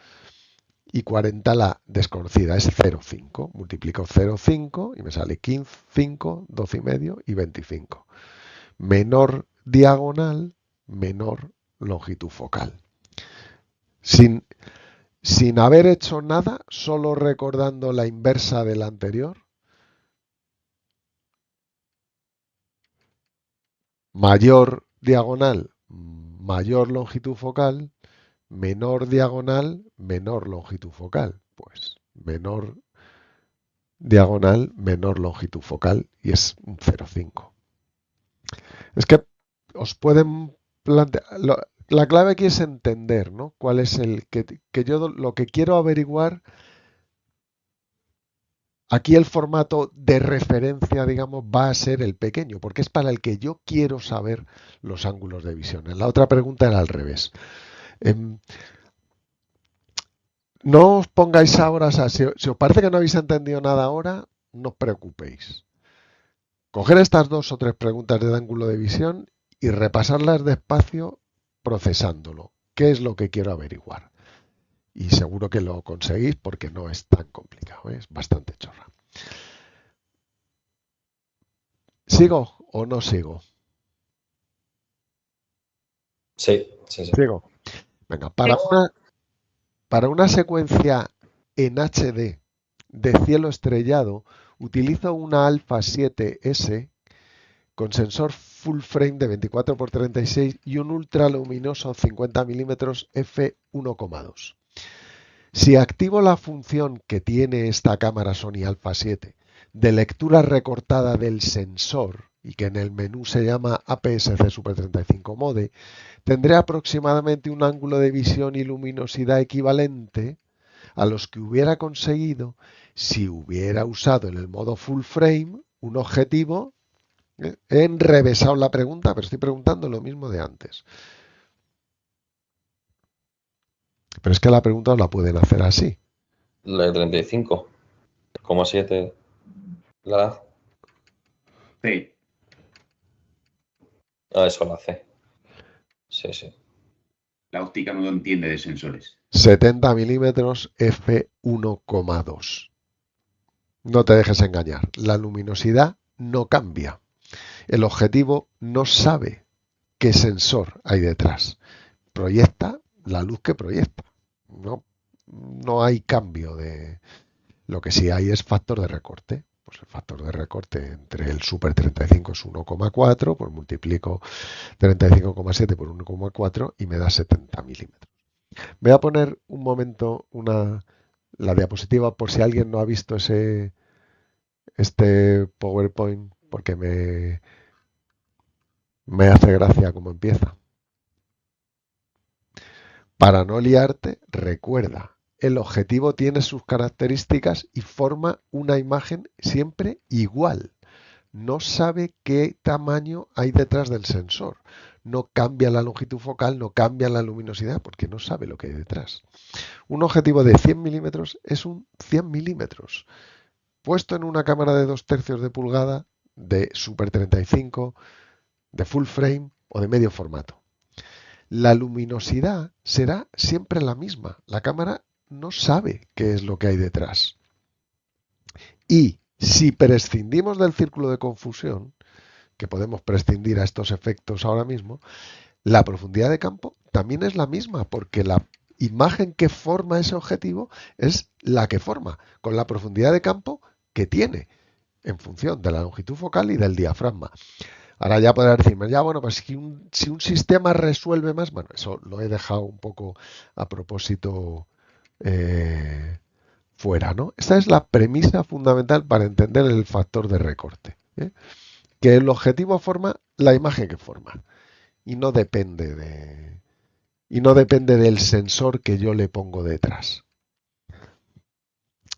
y 40 la desconocida, es 0,5. Multiplico 0,5 y me sale 15, 5, 12 y medio y 25. Menor diagonal, menor longitud focal. Sin haber hecho nada, solo recordando la inversa de la anterior, mayor diagonal, mayor longitud focal, menor diagonal, menor longitud focal. Pues menor diagonal, menor longitud focal y es un 0,5. Es que os pueden plantear... La clave aquí es entender, ¿no? Cuál es el que yo lo que quiero averiguar. Aquí el formato de referencia, digamos, va a ser el pequeño, porque es para el que yo quiero saber los ángulos de visión. En la otra pregunta era al revés. No os pongáis ahora, o sea, si os parece que no habéis entendido nada ahora, no os preocupéis. Coger estas 2 o 3 preguntas de ángulo de visión y repasarlas despacio procesándolo. ¿Qué es lo que quiero averiguar? Y seguro que lo conseguís porque no es tan complicado, ¿eh? Es bastante chorra. ¿Sigo o no sigo? Sí, sí, sí. Sigo. Venga, para una secuencia en HD de cielo estrellado, utilizo una Alpha 7S con sensor full frame de 24x36 y un ultraluminoso 50 mm f1,2. Si activo la función que tiene esta cámara Sony Alpha 7 de lectura recortada del sensor y que en el menú se llama APS-C Super 35 Mode, tendré aproximadamente un ángulo de visión y luminosidad equivalente a los que hubiera conseguido si hubiera usado en el modo full frame un objetivo. He enrevesado la pregunta, pero estoy preguntando lo mismo de antes. Pero es que la pregunta os la pueden hacer así. La de 35,7. La C. eso la C. Sí, sí. La óptica no entiende de sensores. 70 milímetros f1,2. No te dejes engañar. La luminosidad no cambia. El objetivo no sabe qué sensor hay detrás. Proyecta la luz que proyecta. No hay cambio de... Lo que sí hay es factor de recorte. Pues el factor de recorte entre el Super 35 es 1,4, pues multiplico 35,7 por 1,4 y me da 70 milímetros. Voy a poner un momento la diapositiva por si alguien no ha visto este PowerPoint, porque me hace gracia cómo empieza. Para no liarte, recuerda, el objetivo tiene sus características y forma una imagen siempre igual. No sabe qué tamaño hay detrás del sensor. No cambia la longitud focal, no cambia la luminosidad, porque no sabe lo que hay detrás. Un objetivo de 100 milímetros es un 100 milímetros. Puesto en una cámara de 2/3 de pulgada, de Super 35, de full frame o de medio formato. La luminosidad será siempre la misma. La cámara no sabe qué es lo que hay detrás. Y si prescindimos del círculo de confusión, que podemos prescindir a estos efectos ahora mismo, la profundidad de campo también es la misma, porque la imagen que forma ese objetivo es la que forma, con la profundidad de campo que tiene, en función de la longitud focal y del diafragma. Ahora ya podrás decirme, ya bueno, pues si un sistema resuelve más, bueno, eso lo he dejado un poco a propósito fuera, ¿no? Esta es la premisa fundamental para entender el factor de recorte, ¿eh? Que el objetivo forma la imagen que forma y no depende del sensor que yo le pongo detrás.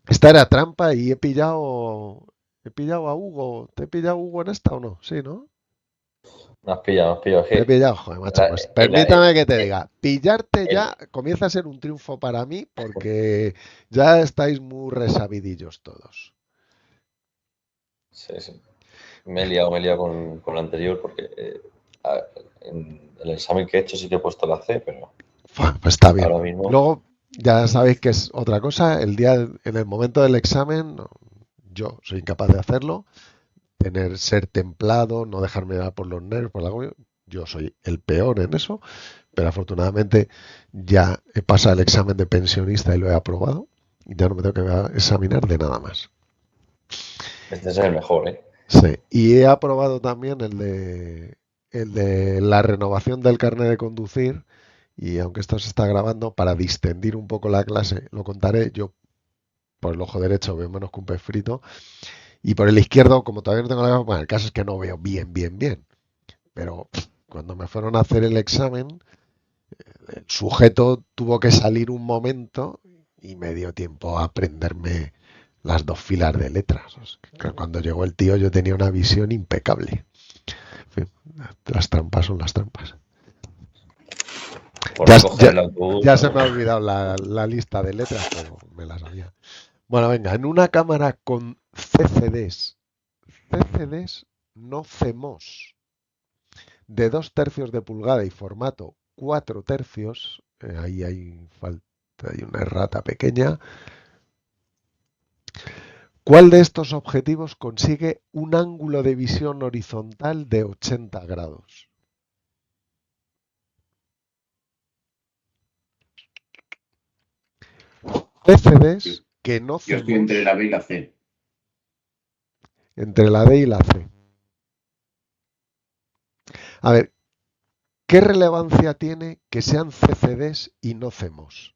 Esta era trampa y he pillado a Hugo. ¿Te he pillado Hugo en esta o no? Sí, ¿no? Me has pillado. Te he pillado, joder, macho. Pues permítame que te diga, pillarte ya comienza a ser un triunfo para mí porque ya estáis muy resabidillos todos. Sí. Me he liado con lo anterior porque en el examen que he hecho sí que he puesto la C, pero pues está bien. Ahora mismo. Luego ya sabéis que es otra cosa. En el momento del examen, yo soy incapaz de hacerlo. Ser templado, no dejarme dar por los nervios, por algo. Yo soy el peor en eso, pero afortunadamente ya he pasado el examen de pensionista y lo he aprobado. Y ya no me tengo que examinar de nada más. Este es el mejor, ¿eh? Sí, y he aprobado también el de la renovación del carnet de conducir. Y aunque esto se está grabando, para distendir un poco la clase, lo contaré. Yo por el ojo derecho veo menos que un pez frito. Y por el izquierdo, como todavía no tengo la gafas, bueno, el caso es que no veo bien. Pero cuando me fueron a hacer el examen, el sujeto tuvo que salir un momento y me dio tiempo a aprenderme las 2 filas de letras. O sea, que cuando llegó el tío yo tenía una visión impecable. En fin, las trampas son las trampas. Ya se me ha olvidado la lista de letras, pero me las sabía. Bueno, venga, en una cámara con CCDs no CMOS, de 2/3 de pulgada y formato 4/3, ahí hay una errata pequeña. ¿Cuál de estos objetivos consigue un ángulo de visión horizontal de 80 grados? CCDs que no Yo estoy entre la B y la C. Entre la D y la C. A ver, ¿qué relevancia tiene que sean CCDs y no CMOS?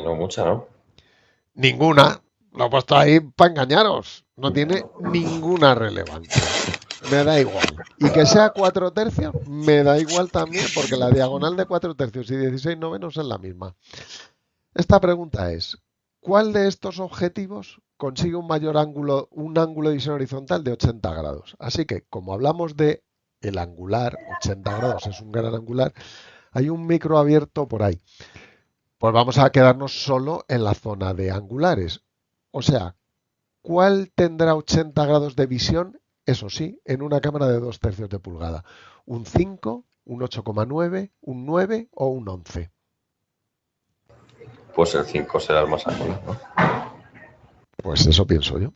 No mucha, ¿no? Ninguna. Lo he puesto ahí para engañaros. No tiene ninguna relevancia. Me da igual. Y que sea 4/3, me da igual también, porque la diagonal de 4/3 y 16/9 es la misma. Esta pregunta es, ¿cuál de estos objetivos consigue un ángulo de visión horizontal de 80 grados? Así que, como hablamos de el angular, 80 grados es un gran angular, hay un micro abierto por ahí. Pues vamos a quedarnos solo en la zona de angulares. O sea, ¿cuál tendrá 80 grados de visión? Eso sí, en una cámara de 2/3 de pulgada. ¿Un 5, un 8,9, un 9 o un 11? Pues el 5 será el más angular, ¿no? Pues eso pienso yo.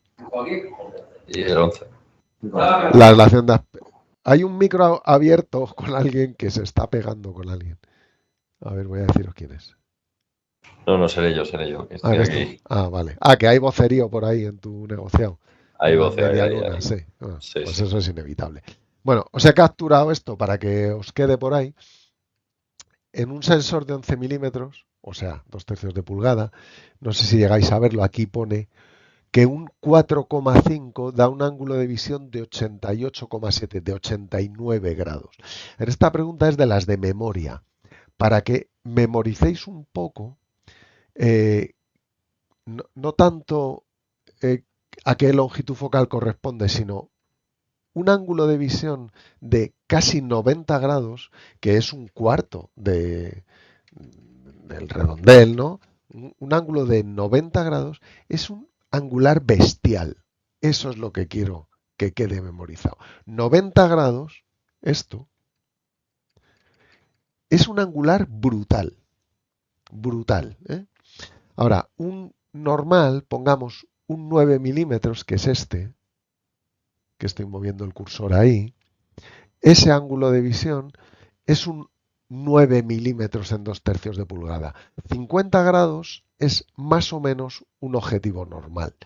Y el 11. La relación de... Hay un micro abierto con alguien que se está pegando con alguien. A ver, voy a deciros quién es. No, seré yo. Que estoy aquí. Vale. Que hay vocerío por ahí en tu negociado. Hay vocerío. Ahí. Sí. Sí, pues sí. eso es inevitable. Bueno, os he capturado esto para que os quede por ahí. En un sensor de 11 milímetros, o sea, 2/3 de pulgada, no sé si llegáis a verlo, aquí pone que un 4,5 da un ángulo de visión de 88,7, de 89 grados. Esta pregunta es de las de memoria, para que memoricéis un poco, no tanto a qué longitud focal corresponde, sino un ángulo de visión de casi 90 grados, que es un cuarto del redondel, ¿no? Un ángulo de 90 grados es un angular bestial. Eso es lo que quiero que quede memorizado. 90 grados, esto, es un angular brutal. Brutal. Ahora, un normal, pongamos un 9 milímetros, que es este, que estoy moviendo el cursor ahí, ese ángulo de visión es un 9 milímetros en 2/3 de pulgada. 50 grados es más o menos un objetivo normal.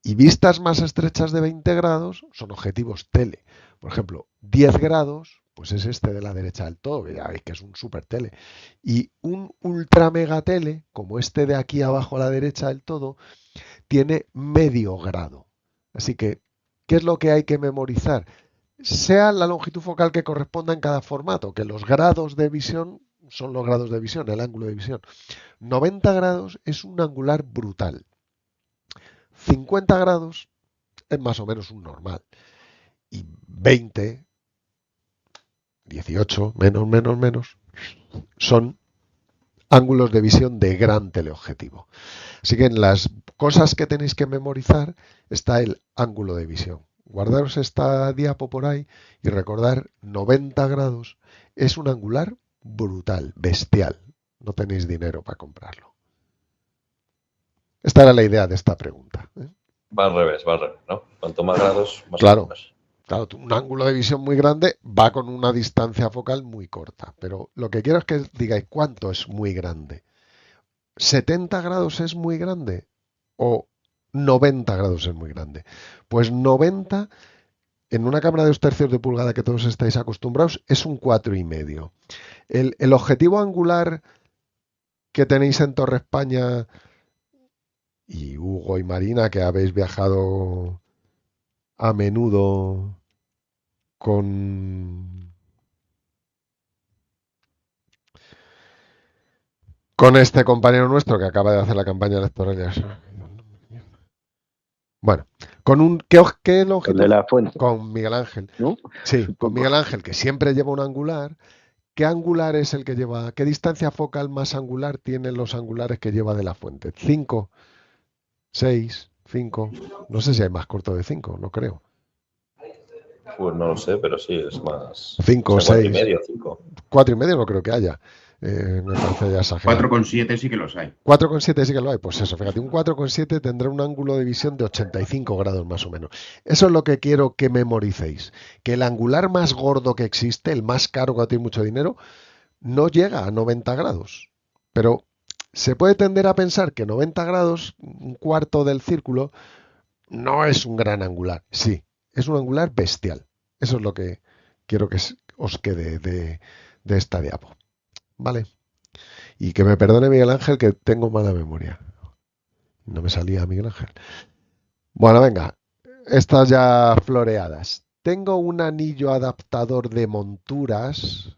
Y vistas más estrechas de 20 grados son objetivos tele. Por ejemplo, 10 grados, pues es este de la derecha del todo, que ya veis que es un super tele. Y un ultra mega tele, como este de aquí abajo a la derecha del todo, tiene medio grado. Así que, ¿qué es lo que hay que memorizar? Sea la longitud focal que corresponda en cada formato, que los grados de visión son los grados de visión, el ángulo de visión. 90 grados es un angular brutal. 50 grados es más o menos un normal. Y 20, 18, menos, son ángulos de visión de gran teleobjetivo. Así que en las cosas que tenéis que memorizar está el ángulo de visión. Guardaros esta diapo por ahí y recordar 90 grados es un angular brutal, bestial. No tenéis dinero para comprarlo. Esta era la idea de esta pregunta. Va al revés, ¿no? Cuanto más grados, más Claro. ángulos. Claro, un ángulo de visión muy grande va con una distancia focal muy corta. Pero lo que quiero es que digáis cuánto es muy grande. ¿70 grados es muy grande? ¿O 90 grados es muy grande? Pues 90 en una cámara de 2/3 de pulgada que todos estáis acostumbrados es un 4,5. El objetivo angular que tenéis en Torre España, y Hugo y Marina, que habéis viajado a menudo con este compañero nuestro que acaba de hacer la campaña electoral. Bueno, ¿qué longitud? De la fuente, Con Miguel Ángel. ¿no? Sí, con Supongo. Miguel Ángel, que siempre lleva un angular. ¿Qué angular es el que lleva? ¿Qué distancia focal más angular tienen los angulares que lleva de la fuente? 5, 6, 5. No sé si hay más corto de 5, no creo. Pues no lo sé, pero sí, es más. 5 o 4,5, 6. 5. 4,5 no creo que haya. Me parece ya exagerado. 4,7 sí que los hay. 4,7 sí que lo hay. Pues eso, fíjate, un 4,7 tendrá un ángulo de visión de 85 grados más o menos. Eso es lo que quiero que memoricéis. Que el angular más gordo que existe, el más caro que tiene mucho dinero, no llega a 90 grados. Pero se puede tender a pensar que 90 grados, un cuarto del círculo, no es un gran angular. Sí, es un angular bestial. Eso es lo que quiero que os quede de esta diapo. ¿Vale? Y que me perdone Miguel Ángel, que tengo mala memoria. No me salía Miguel Ángel. Bueno, venga. Estas ya floreadas. Tengo un anillo adaptador de monturas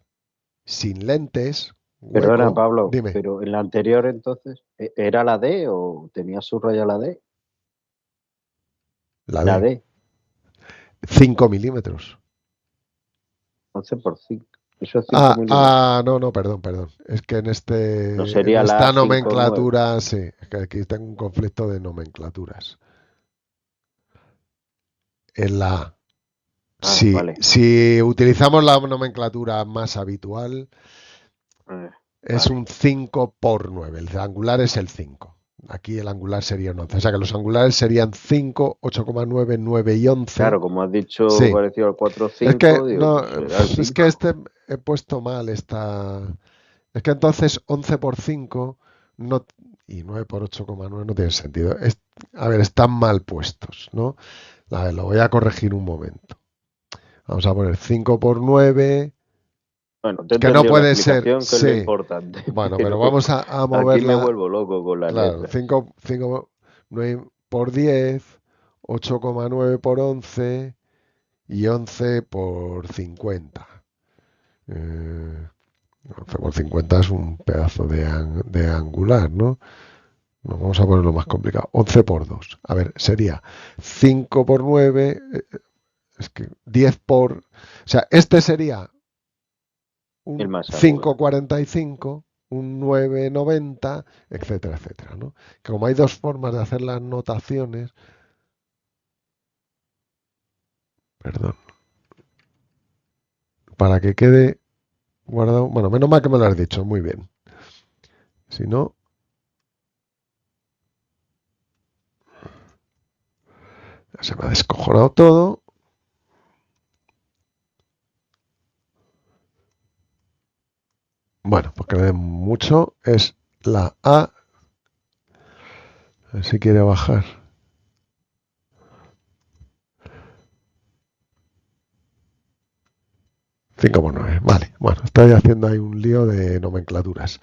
sin lentes. Perdona, Hueco. Pablo, Dime. pero en la anterior entonces, ¿era la D o tenía subrayada la D? La La D. D, 5 milímetros. 11 por 5. Eso es 5 milímetros. No, perdón. Es que en No en sería la esta 5,9. nomenclatura, sí, es que aquí tengo un conflicto de nomenclaturas. En la A. Vale. Si utilizamos la nomenclatura más habitual, es Vale. un 5 por 9. El angular es el 5. Aquí el angular sería un 11. O sea que los angulares serían 5, 8,9, 9 y 11. Claro, como has dicho, Sí. parecido al 4,5. Es que, digo, no, pues será el es 5. que he puesto mal esta. Es que entonces 11 por 5 no, y 9 por 8,9 no tiene sentido. A ver, están mal puestos, ¿no? A ver, lo voy a corregir un momento. Vamos a poner 5 por 9. Bueno, te he Que no entendido la puede ser. explicación, que es lo Sí. importante. Bueno, pero vamos a Aquí me moverla. vuelvo loco con las Claro, letras. 5, 9, por 10, 8,9 por 11 y 11 por 50. 11 por 50 es un pedazo de angular, ¿no? Vamos a ponerlo más complicado. 11 por 2. A ver, sería 5 por 9, es que 10 por... O sea, este sería El un más agudo. 5,45, un 9,90, etcétera, etcétera, ¿no? Que como hay dos formas de hacer las notaciones... Perdón. Para que quede guardado... Bueno, menos mal que me lo has dicho, muy bien. Si no... Ya se me ha descojonado todo. Bueno, porque de mucho es la A. A ver si quiere bajar. Cinco por 9. Vale, bueno, estoy haciendo ahí un lío de nomenclaturas.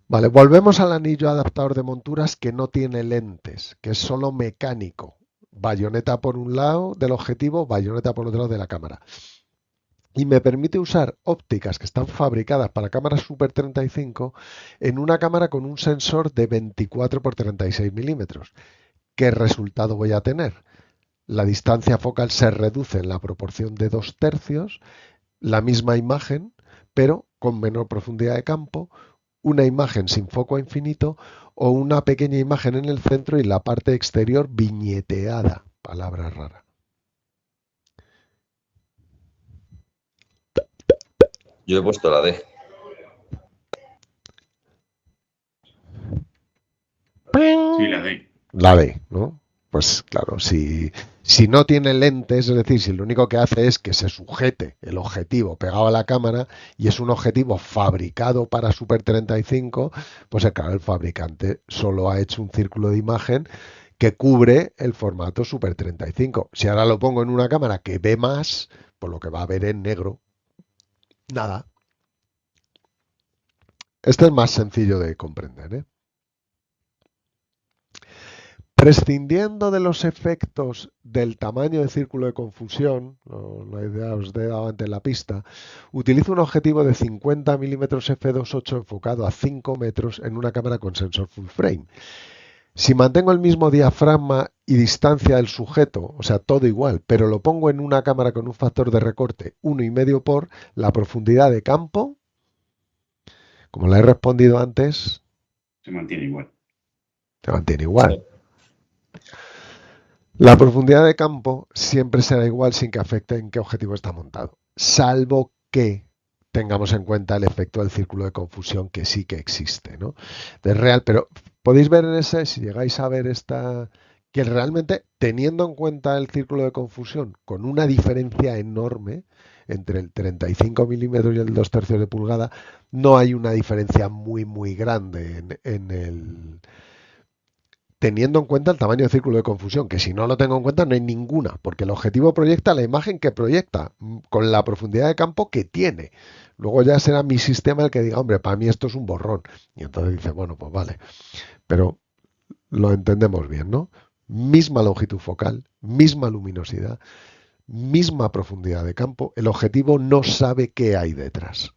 Vale, volvemos al anillo adaptador de monturas que no tiene lentes, que es solo mecánico. Bayoneta por un lado del objetivo, bayoneta por otro lado de la cámara. Y me permite usar ópticas que están fabricadas para cámaras Super 35 en una cámara con un sensor de 24 por 36 milímetros. ¿Qué resultado voy a tener? La distancia focal se reduce en la proporción de 2/3, la misma imagen, pero con menor profundidad de campo, una imagen sin foco a infinito o una pequeña imagen en el centro y la parte exterior viñeteada. Palabra rara. Yo he puesto la D. Sí, la D. La D, ¿no? Pues claro, si no tiene lentes, es decir, si lo único que hace es que se sujete el objetivo pegado a la cámara y es un objetivo fabricado para Super 35, pues claro, el fabricante solo ha hecho un círculo de imagen que cubre el formato Super 35. Si ahora lo pongo en una cámara que ve más, pues lo que va a ver en negro. Nada. Este es más sencillo de comprender, ¿eh? Prescindiendo de los efectos del tamaño de círculo de confusión, la idea os he dado antes en la pista, utilizo un objetivo de 50 mm f2.8 enfocado a 5 metros en una cámara con sensor full frame. Si mantengo el mismo diafragma y distancia del sujeto, o sea, todo igual, pero lo pongo en una cámara con un factor de recorte 1,5 por, la profundidad de campo, como la he respondido antes, Se mantiene igual. se mantiene igual. La profundidad de campo siempre será igual sin que afecte en qué objetivo está montado, salvo que tengamos en cuenta el efecto del círculo de confusión que sí que existe, ¿no? Es real, pero podéis ver en ese, si llegáis a ver esta, que realmente teniendo en cuenta el círculo de confusión con una diferencia enorme entre el 35 milímetros y el 2/3 de pulgada, no hay una diferencia muy grande en el... Teniendo en cuenta el tamaño de círculo de confusión, que si no lo tengo en cuenta no hay ninguna, porque el objetivo proyecta la imagen que proyecta, con la profundidad de campo que tiene. Luego ya será mi sistema el que diga, hombre, para mí esto es un borrón. Y entonces dice, bueno, pues vale. Pero lo entendemos bien, ¿no? Misma longitud focal, misma luminosidad, misma profundidad de campo. El objetivo no sabe qué hay detrás.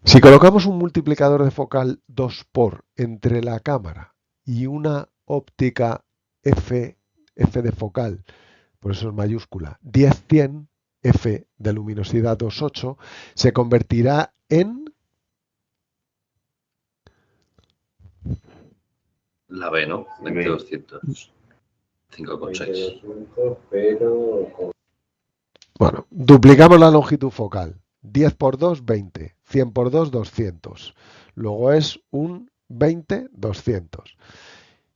Si colocamos un multiplicador de focal 2x entre la cámara y una óptica F de focal, por eso es mayúscula, 10-100, F de luminosidad 2.8, se convertirá en... La B, ¿no? 20-200. 5,6. Bueno, duplicamos la longitud focal. 10 por 2, 20. 100 por 2, 200. Luego es un 20, 200.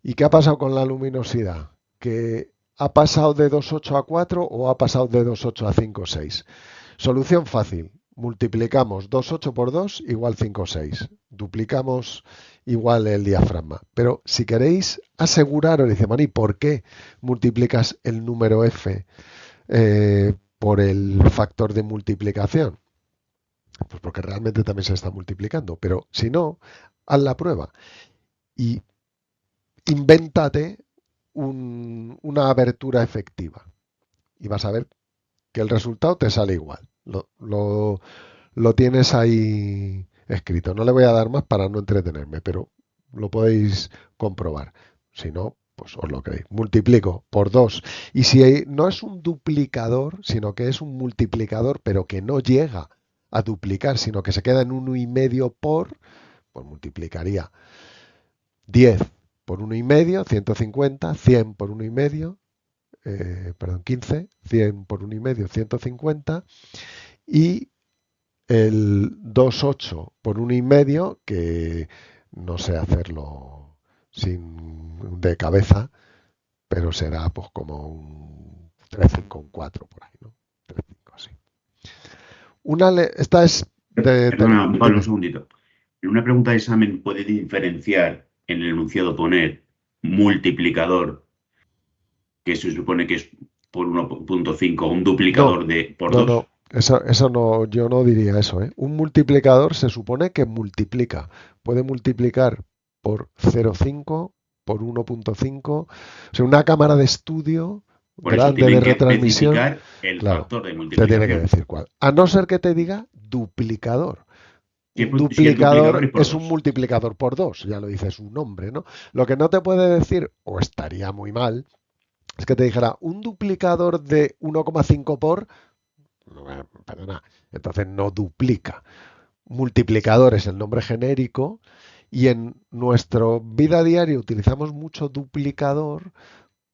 ¿Y qué ha pasado con la luminosidad? ¿Que ha pasado de 2.8 a 4 o ha pasado de 2.8 a 5.6? Solución fácil. Multiplicamos 2.8 por 2 igual 5.6. Duplicamos igual el diafragma. Pero si queréis aseguraros, dice Mani, ¿por qué multiplicas el número F por el factor de multiplicación? Pues porque realmente también se está multiplicando. Pero si no, haz la prueba. y invéntate una abertura efectiva y vas a ver que el resultado te sale igual. Lo tienes ahí escrito. No le voy a dar más para no entretenerme, pero lo podéis comprobar. Si no, pues os lo creéis. Multiplico por 2. Y si no es un duplicador, sino que es un multiplicador, pero que no llega a duplicar, sino que se queda en 1,5 por, pues multiplicaría 10 por 1,5, 150, 100 por 1,5, 15, 100 por 1,5, 150, y el 2,8 por 1,5, que no sé hacerlo de cabeza, pero será pues como un 3,5,4 por ahí, ¿no? 3,5 así. Esta es de... Perdona, Pablo, un dime. segundito. En una pregunta de examen puede diferenciar en el enunciado poner multiplicador, que se supone que es por 1,5, un No, duplicador de por no, 2. no. Eso no, yo no diría eso, ¿eh? Un multiplicador se supone que multiplica. Puede multiplicar por 0,5, por 1,5. O sea, una cámara de estudio Por eso grande de tienen que retransmisión, especificar el claro, factor de te tiene que multiplicación. decir cuál. A no ser que te diga duplicador. Si Un el duplicador duplicador es por es un 2. multiplicador por 2, ya lo dice su nombre, ¿no? Lo que no te puede decir, o estaría muy mal, es que te dijera un duplicador de 1,5 por... No, perdona, entonces no duplica. Multiplicador es el nombre genérico y en nuestra vida diaria utilizamos mucho duplicador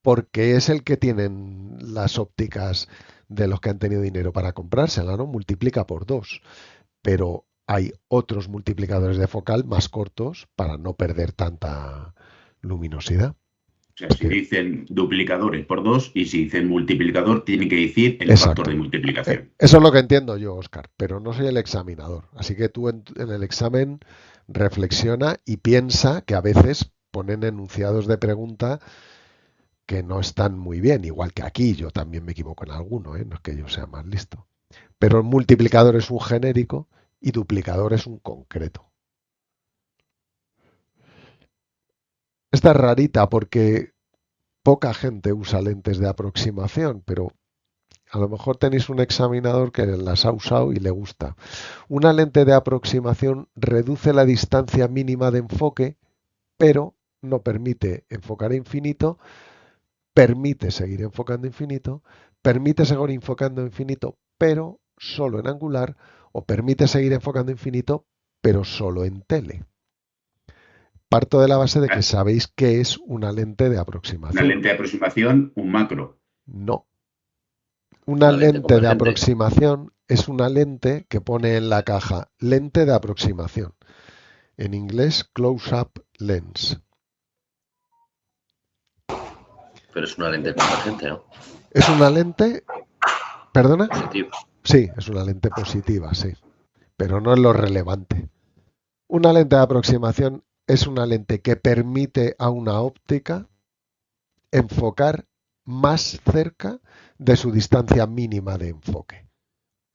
porque es el que tienen las ópticas de los que han tenido dinero para comprársela, ¿no? Multiplica por 2. Pero hay otros multiplicadores de focal más cortos para no perder tanta luminosidad. O sea, si Que- dicen duplicador es por 2 y si dicen multiplicador tiene que decir el factor Exacto. de multiplicación. Eso es lo que entiendo yo, Óscar, pero no soy el examinador. Así que tú en el examen reflexiona y piensa que a veces ponen enunciados de pregunta que no están muy bien, igual que aquí yo también me equivoco en alguno, ¿eh? No es que yo sea más listo. Pero el multiplicador es un genérico y duplicador es un concreto. Esta es rarita porque poca gente usa lentes de aproximación, pero a lo mejor tenéis un examinador que las ha usado y le gusta. Una lente de aproximación reduce la distancia mínima de enfoque, pero no permite enfocar a infinito, permite seguir enfocando infinito, permite seguir enfocando infinito, pero solo en angular, o permite seguir enfocando infinito, pero solo en tele. Parto de la base de que sabéis qué es una lente de Una aproximación. lente de aproximación, un macro. No. Una Una lente lente de convergente. aproximación es una lente que pone en la caja lente de aproximación. En inglés, close-up lens. Pero es una lente convergente, ¿no? Es una lente, ¿perdona? Positivo. Sí, es una lente positiva, sí. Pero no es lo relevante. Una lente de aproximación es una lente que permite a una óptica enfocar más cerca de su distancia mínima de enfoque.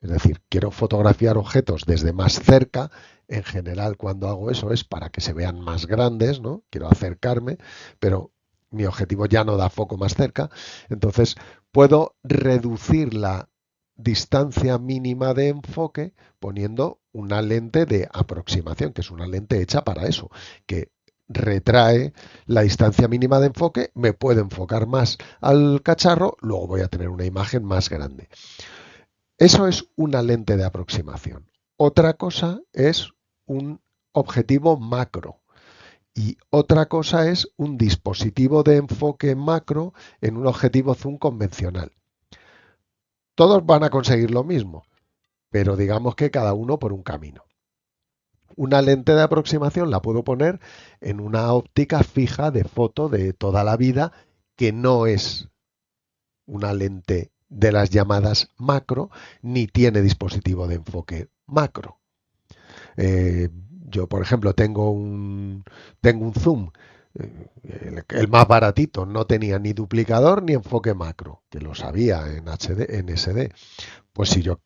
Es decir, quiero fotografiar objetos desde más cerca. En general, cuando hago eso es para que se vean más grandes, ¿no? Quiero acercarme, pero mi objetivo ya no da foco más cerca. Entonces, puedo reducir la distancia mínima de enfoque poniendo una lente de aproximación, que es una lente hecha para eso, que retrae la distancia mínima de enfoque, me puedo enfocar más al cacharro, luego voy a tener una imagen más grande. Eso es una lente de aproximación. Otra cosa es un objetivo macro y otra cosa es un dispositivo de enfoque macro en un objetivo zoom convencional. Todos van a conseguir lo mismo, pero digamos que cada uno por un camino. Una lente de aproximación la puedo poner en una óptica fija de foto de toda la vida que no es una lente de las llamadas macro, ni tiene dispositivo de enfoque macro. Yo, por ejemplo, tengo un zoom, el más baratito, no tenía ni duplicador ni enfoque macro, que lo sabía en HD, en SD. Pues si yo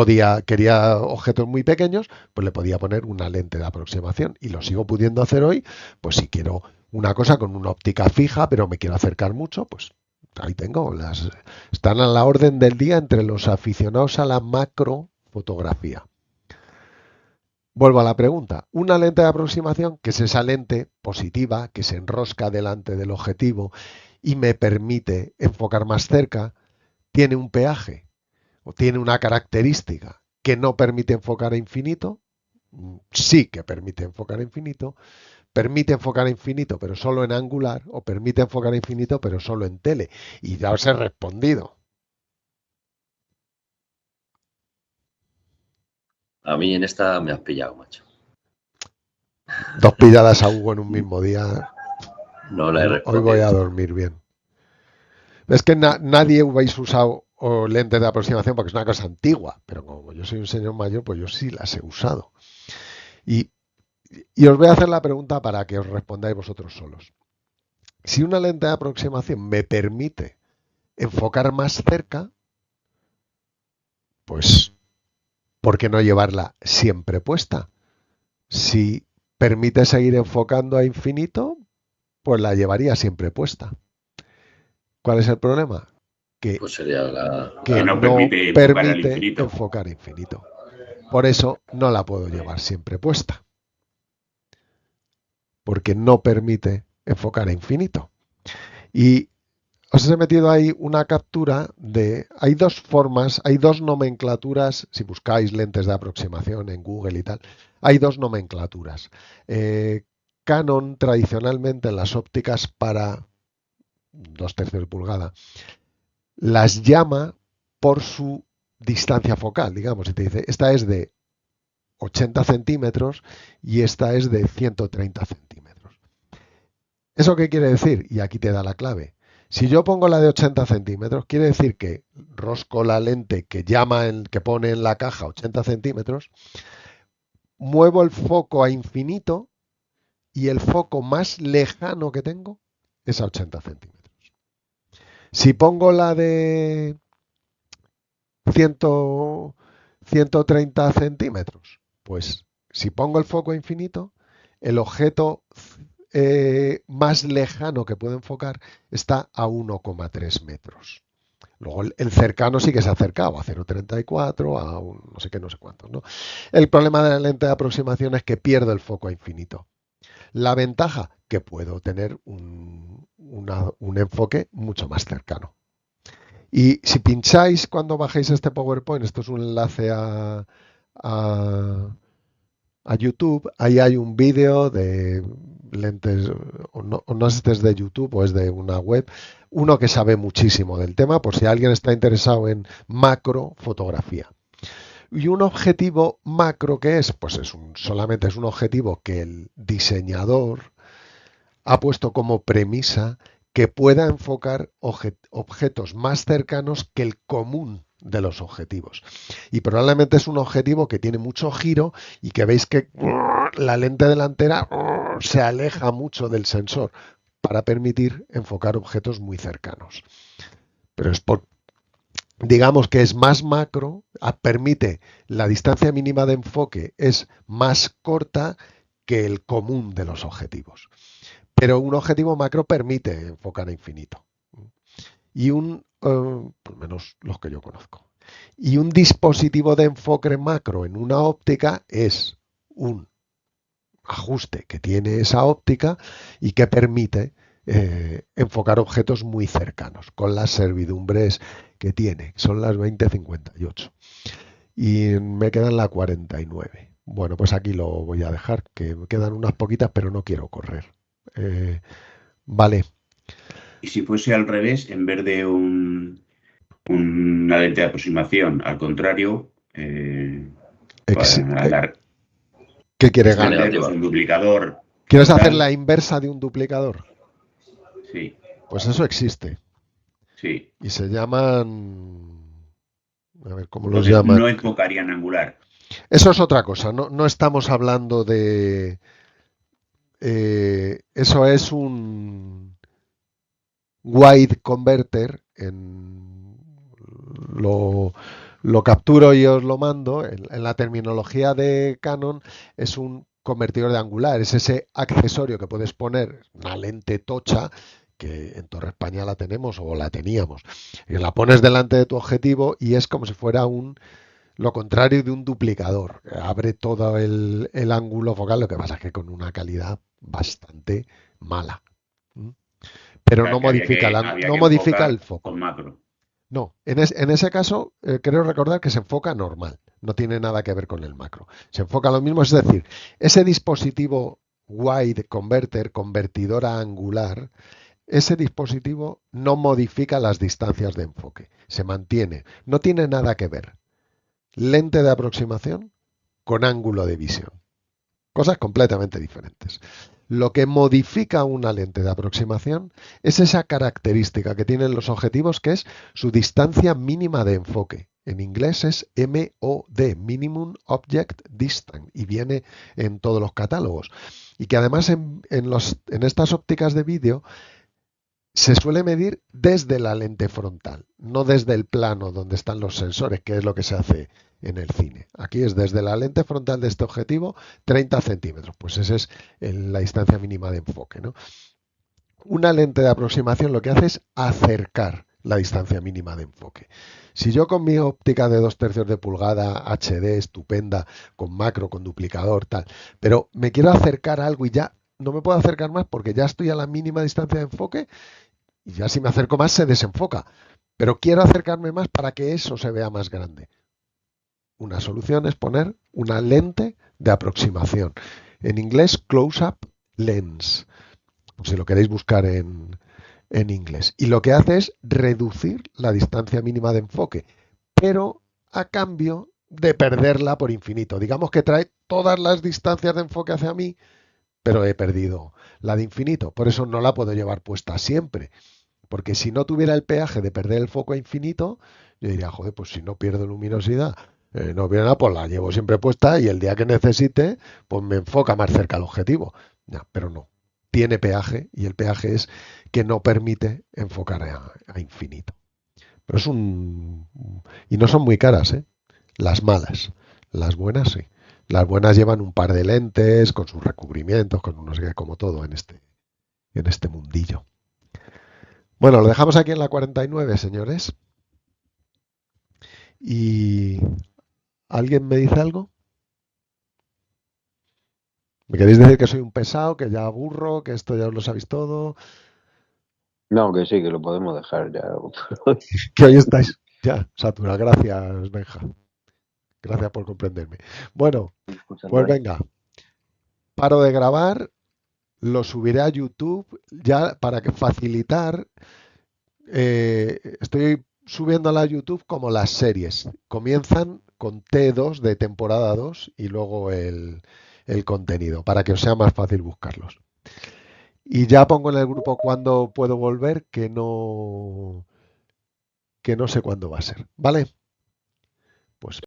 quería objetos muy pequeños, pues le podía poner una lente de aproximación y lo sigo pudiendo hacer hoy, pues si quiero una cosa con una óptica fija, pero me quiero acercar mucho, pues ahí tengo, están a la orden del día entre los aficionados a la macrofotografía. Vuelvo a la pregunta. Una lente de aproximación, que es esa lente positiva que se enrosca delante del objetivo y me permite enfocar más cerca, tiene un peaje o tiene una característica que no permite enfocar a infinito. Sí que permite enfocar a infinito. Permite enfocar a infinito, pero solo en angular, o permite enfocar a infinito, pero solo en tele. Y ya os he respondido. A mí en esta me has pillado, macho. 2 pilladas a Hugo en un mismo día. No la he Hoy voy a respondido. dormir bien. Es que nadie habéis usado lentes de aproximación porque es una cosa antigua, pero como yo soy un señor mayor, pues yo sí las he usado. Y os voy a hacer la pregunta para que os respondáis vosotros solos. Si una lente de aproximación me permite enfocar más cerca, pues ¿por qué no llevarla siempre puesta? Si permite seguir enfocando a infinito, pues la llevaría siempre puesta. ¿Cuál es el problema? Que Pues sería que no no permite enfocar al infinito. enfocar infinito. Por eso no la puedo llevar siempre puesta. Porque no permite enfocar a infinito. Y os he metido ahí una captura de... Hay dos formas, hay dos nomenclaturas, si buscáis lentes de aproximación en Google y tal, hay dos nomenclaturas. Canon tradicionalmente en las ópticas para 2/3 de pulgada las llama por su distancia focal, digamos, y te dice, esta es de 80 centímetros y esta es de 130 centímetros. ¿Eso qué quiere decir? Y aquí te da la clave. Si yo pongo la de 80 centímetros, quiere decir que rosco la lente que que pone en la caja 80 centímetros, muevo el foco a infinito y el foco más lejano que tengo es a 80 centímetros. Si pongo la de 130 centímetros, pues si pongo el foco a infinito, el objeto más lejano que puedo enfocar está a 1,3 metros. Luego el cercano sí que se ha acercado a 0,34, a no sé qué, no sé cuántos, ¿no? El problema de la lente de aproximación es que pierdo el foco a infinito. La ventaja, que puedo tener un enfoque mucho más cercano. Y si pincháis cuando bajéis este PowerPoint, esto es un enlace a YouTube, ahí hay un vídeo de lentes, o no sé si es de YouTube o es de una web, uno que sabe muchísimo del tema, por si alguien está interesado en macro fotografía. Y un objetivo macro, ¿qué es? Pues solamente es un objetivo que el diseñador ha puesto como premisa que pueda enfocar objetos más cercanos que el común de los objetivos. Y probablemente es un objetivo que tiene mucho giro y que veis que la lente delantera se aleja mucho del sensor para permitir enfocar objetos muy cercanos. Pero digamos que es más macro, permite la distancia mínima de enfoque es más corta que el común de los objetivos. Pero un objetivo macro permite enfocar a infinito. Y por menos los que yo conozco. Y un dispositivo de enfoque macro en una óptica es un ajuste que tiene esa óptica y que permite enfocar objetos muy cercanos, con las servidumbres que tiene. Son las 20:58. Y me quedan la 49. Bueno, pues aquí lo voy a dejar, que me quedan unas poquitas, pero no quiero correr. Vale. Y si fuese al revés, en vez de una lente de aproximación, al contrario, ¿Qué quieres ganar? Pues un duplicador. ¿Quieres hacer la inversa de un duplicador? Sí. Pues eso existe. Sí. Y se llaman... A ver, ¿cómo los llaman? No enfocarían angular. Eso es otra cosa. No estamos hablando de... eso es un wide converter. Lo lo capturo y os lo mando. En la terminología de Canon es un convertidor de angular, es ese accesorio que puedes poner, una lente tocha, que en Torre España la tenemos o la teníamos, y la pones delante de tu objetivo y es como si fuera lo contrario de un duplicador. Abre todo el ángulo focal, lo que pasa es que con una calidad bastante mala. ¿Mm? Pero no Que había modifica, que, había no que modifica el enfocar foco. con macro. No, en ese caso creo recordar que se enfoca normal, no tiene nada que ver con el macro. Se enfoca lo mismo, es decir, ese dispositivo wide converter, convertidora angular, ese dispositivo no modifica las distancias de enfoque, se mantiene, no tiene nada que ver. Lente de aproximación con ángulo de visión. Cosas completamente diferentes. Lo que modifica una lente de aproximación es esa característica que tienen los objetivos, que es su distancia mínima de enfoque. En inglés es MOD, Minimum Object Distance, y viene en todos los catálogos. Y que además en estas ópticas de vídeo se suele medir desde la lente frontal, no desde el plano donde están los sensores, que es lo que se hace en el cine. Aquí es desde la lente frontal de este objetivo, 30 centímetros. Pues esa es la distancia mínima de enfoque, ¿no? Una lente de aproximación lo que hace es acercar la distancia mínima de enfoque. Si yo con mi óptica de 2/3 de pulgada, HD, estupenda, con macro, con duplicador, tal, pero me quiero acercar a algo y ya no me puedo acercar más porque ya estoy a la mínima distancia de enfoque, y ya si me acerco más se desenfoca. Pero quiero acercarme más para que eso se vea más grande. Una solución es poner una lente de aproximación. En inglés, close-up lens, si lo queréis buscar en inglés. Y lo que hace es reducir la distancia mínima de enfoque, pero a cambio de perderla por infinito. Digamos que trae todas las distancias de enfoque hacia mí, pero he perdido la de infinito. Por eso no la puedo llevar puesta siempre. Porque si no tuviera el peaje de perder el foco a infinito, yo diría, joder, pues si no pierdo luminosidad, no pierdo nada, pues la llevo siempre puesta y el día que necesite, pues me enfoca más cerca al objetivo. Ya, pero no. Tiene peaje y el peaje es que no permite enfocar a infinito. Pero es un... Y no son muy caras, ¿eh? Las malas. Las buenas sí. Las buenas llevan un par de lentes con sus recubrimientos, con no sé qué, como todo en este mundillo. Bueno, lo dejamos aquí en la 49, señores. ¿Y alguien me dice algo? ¿Me queréis decir que soy un pesado, que ya aburro, que esto ya os lo sabéis todo? No, que sí, que lo podemos dejar ya. Que hoy estáis ya saturados. Gracias, Benja. Gracias por comprenderme. Bueno, pues venga. Paro de grabar, lo subiré a YouTube ya para facilitar. Estoy subiéndola a YouTube como las series. Comienzan con T2 de temporada 2 y luego el contenido, para que os sea más fácil buscarlos. Y ya pongo en el grupo cuándo puedo volver, que no sé cuándo va a ser. ¿Vale? Pues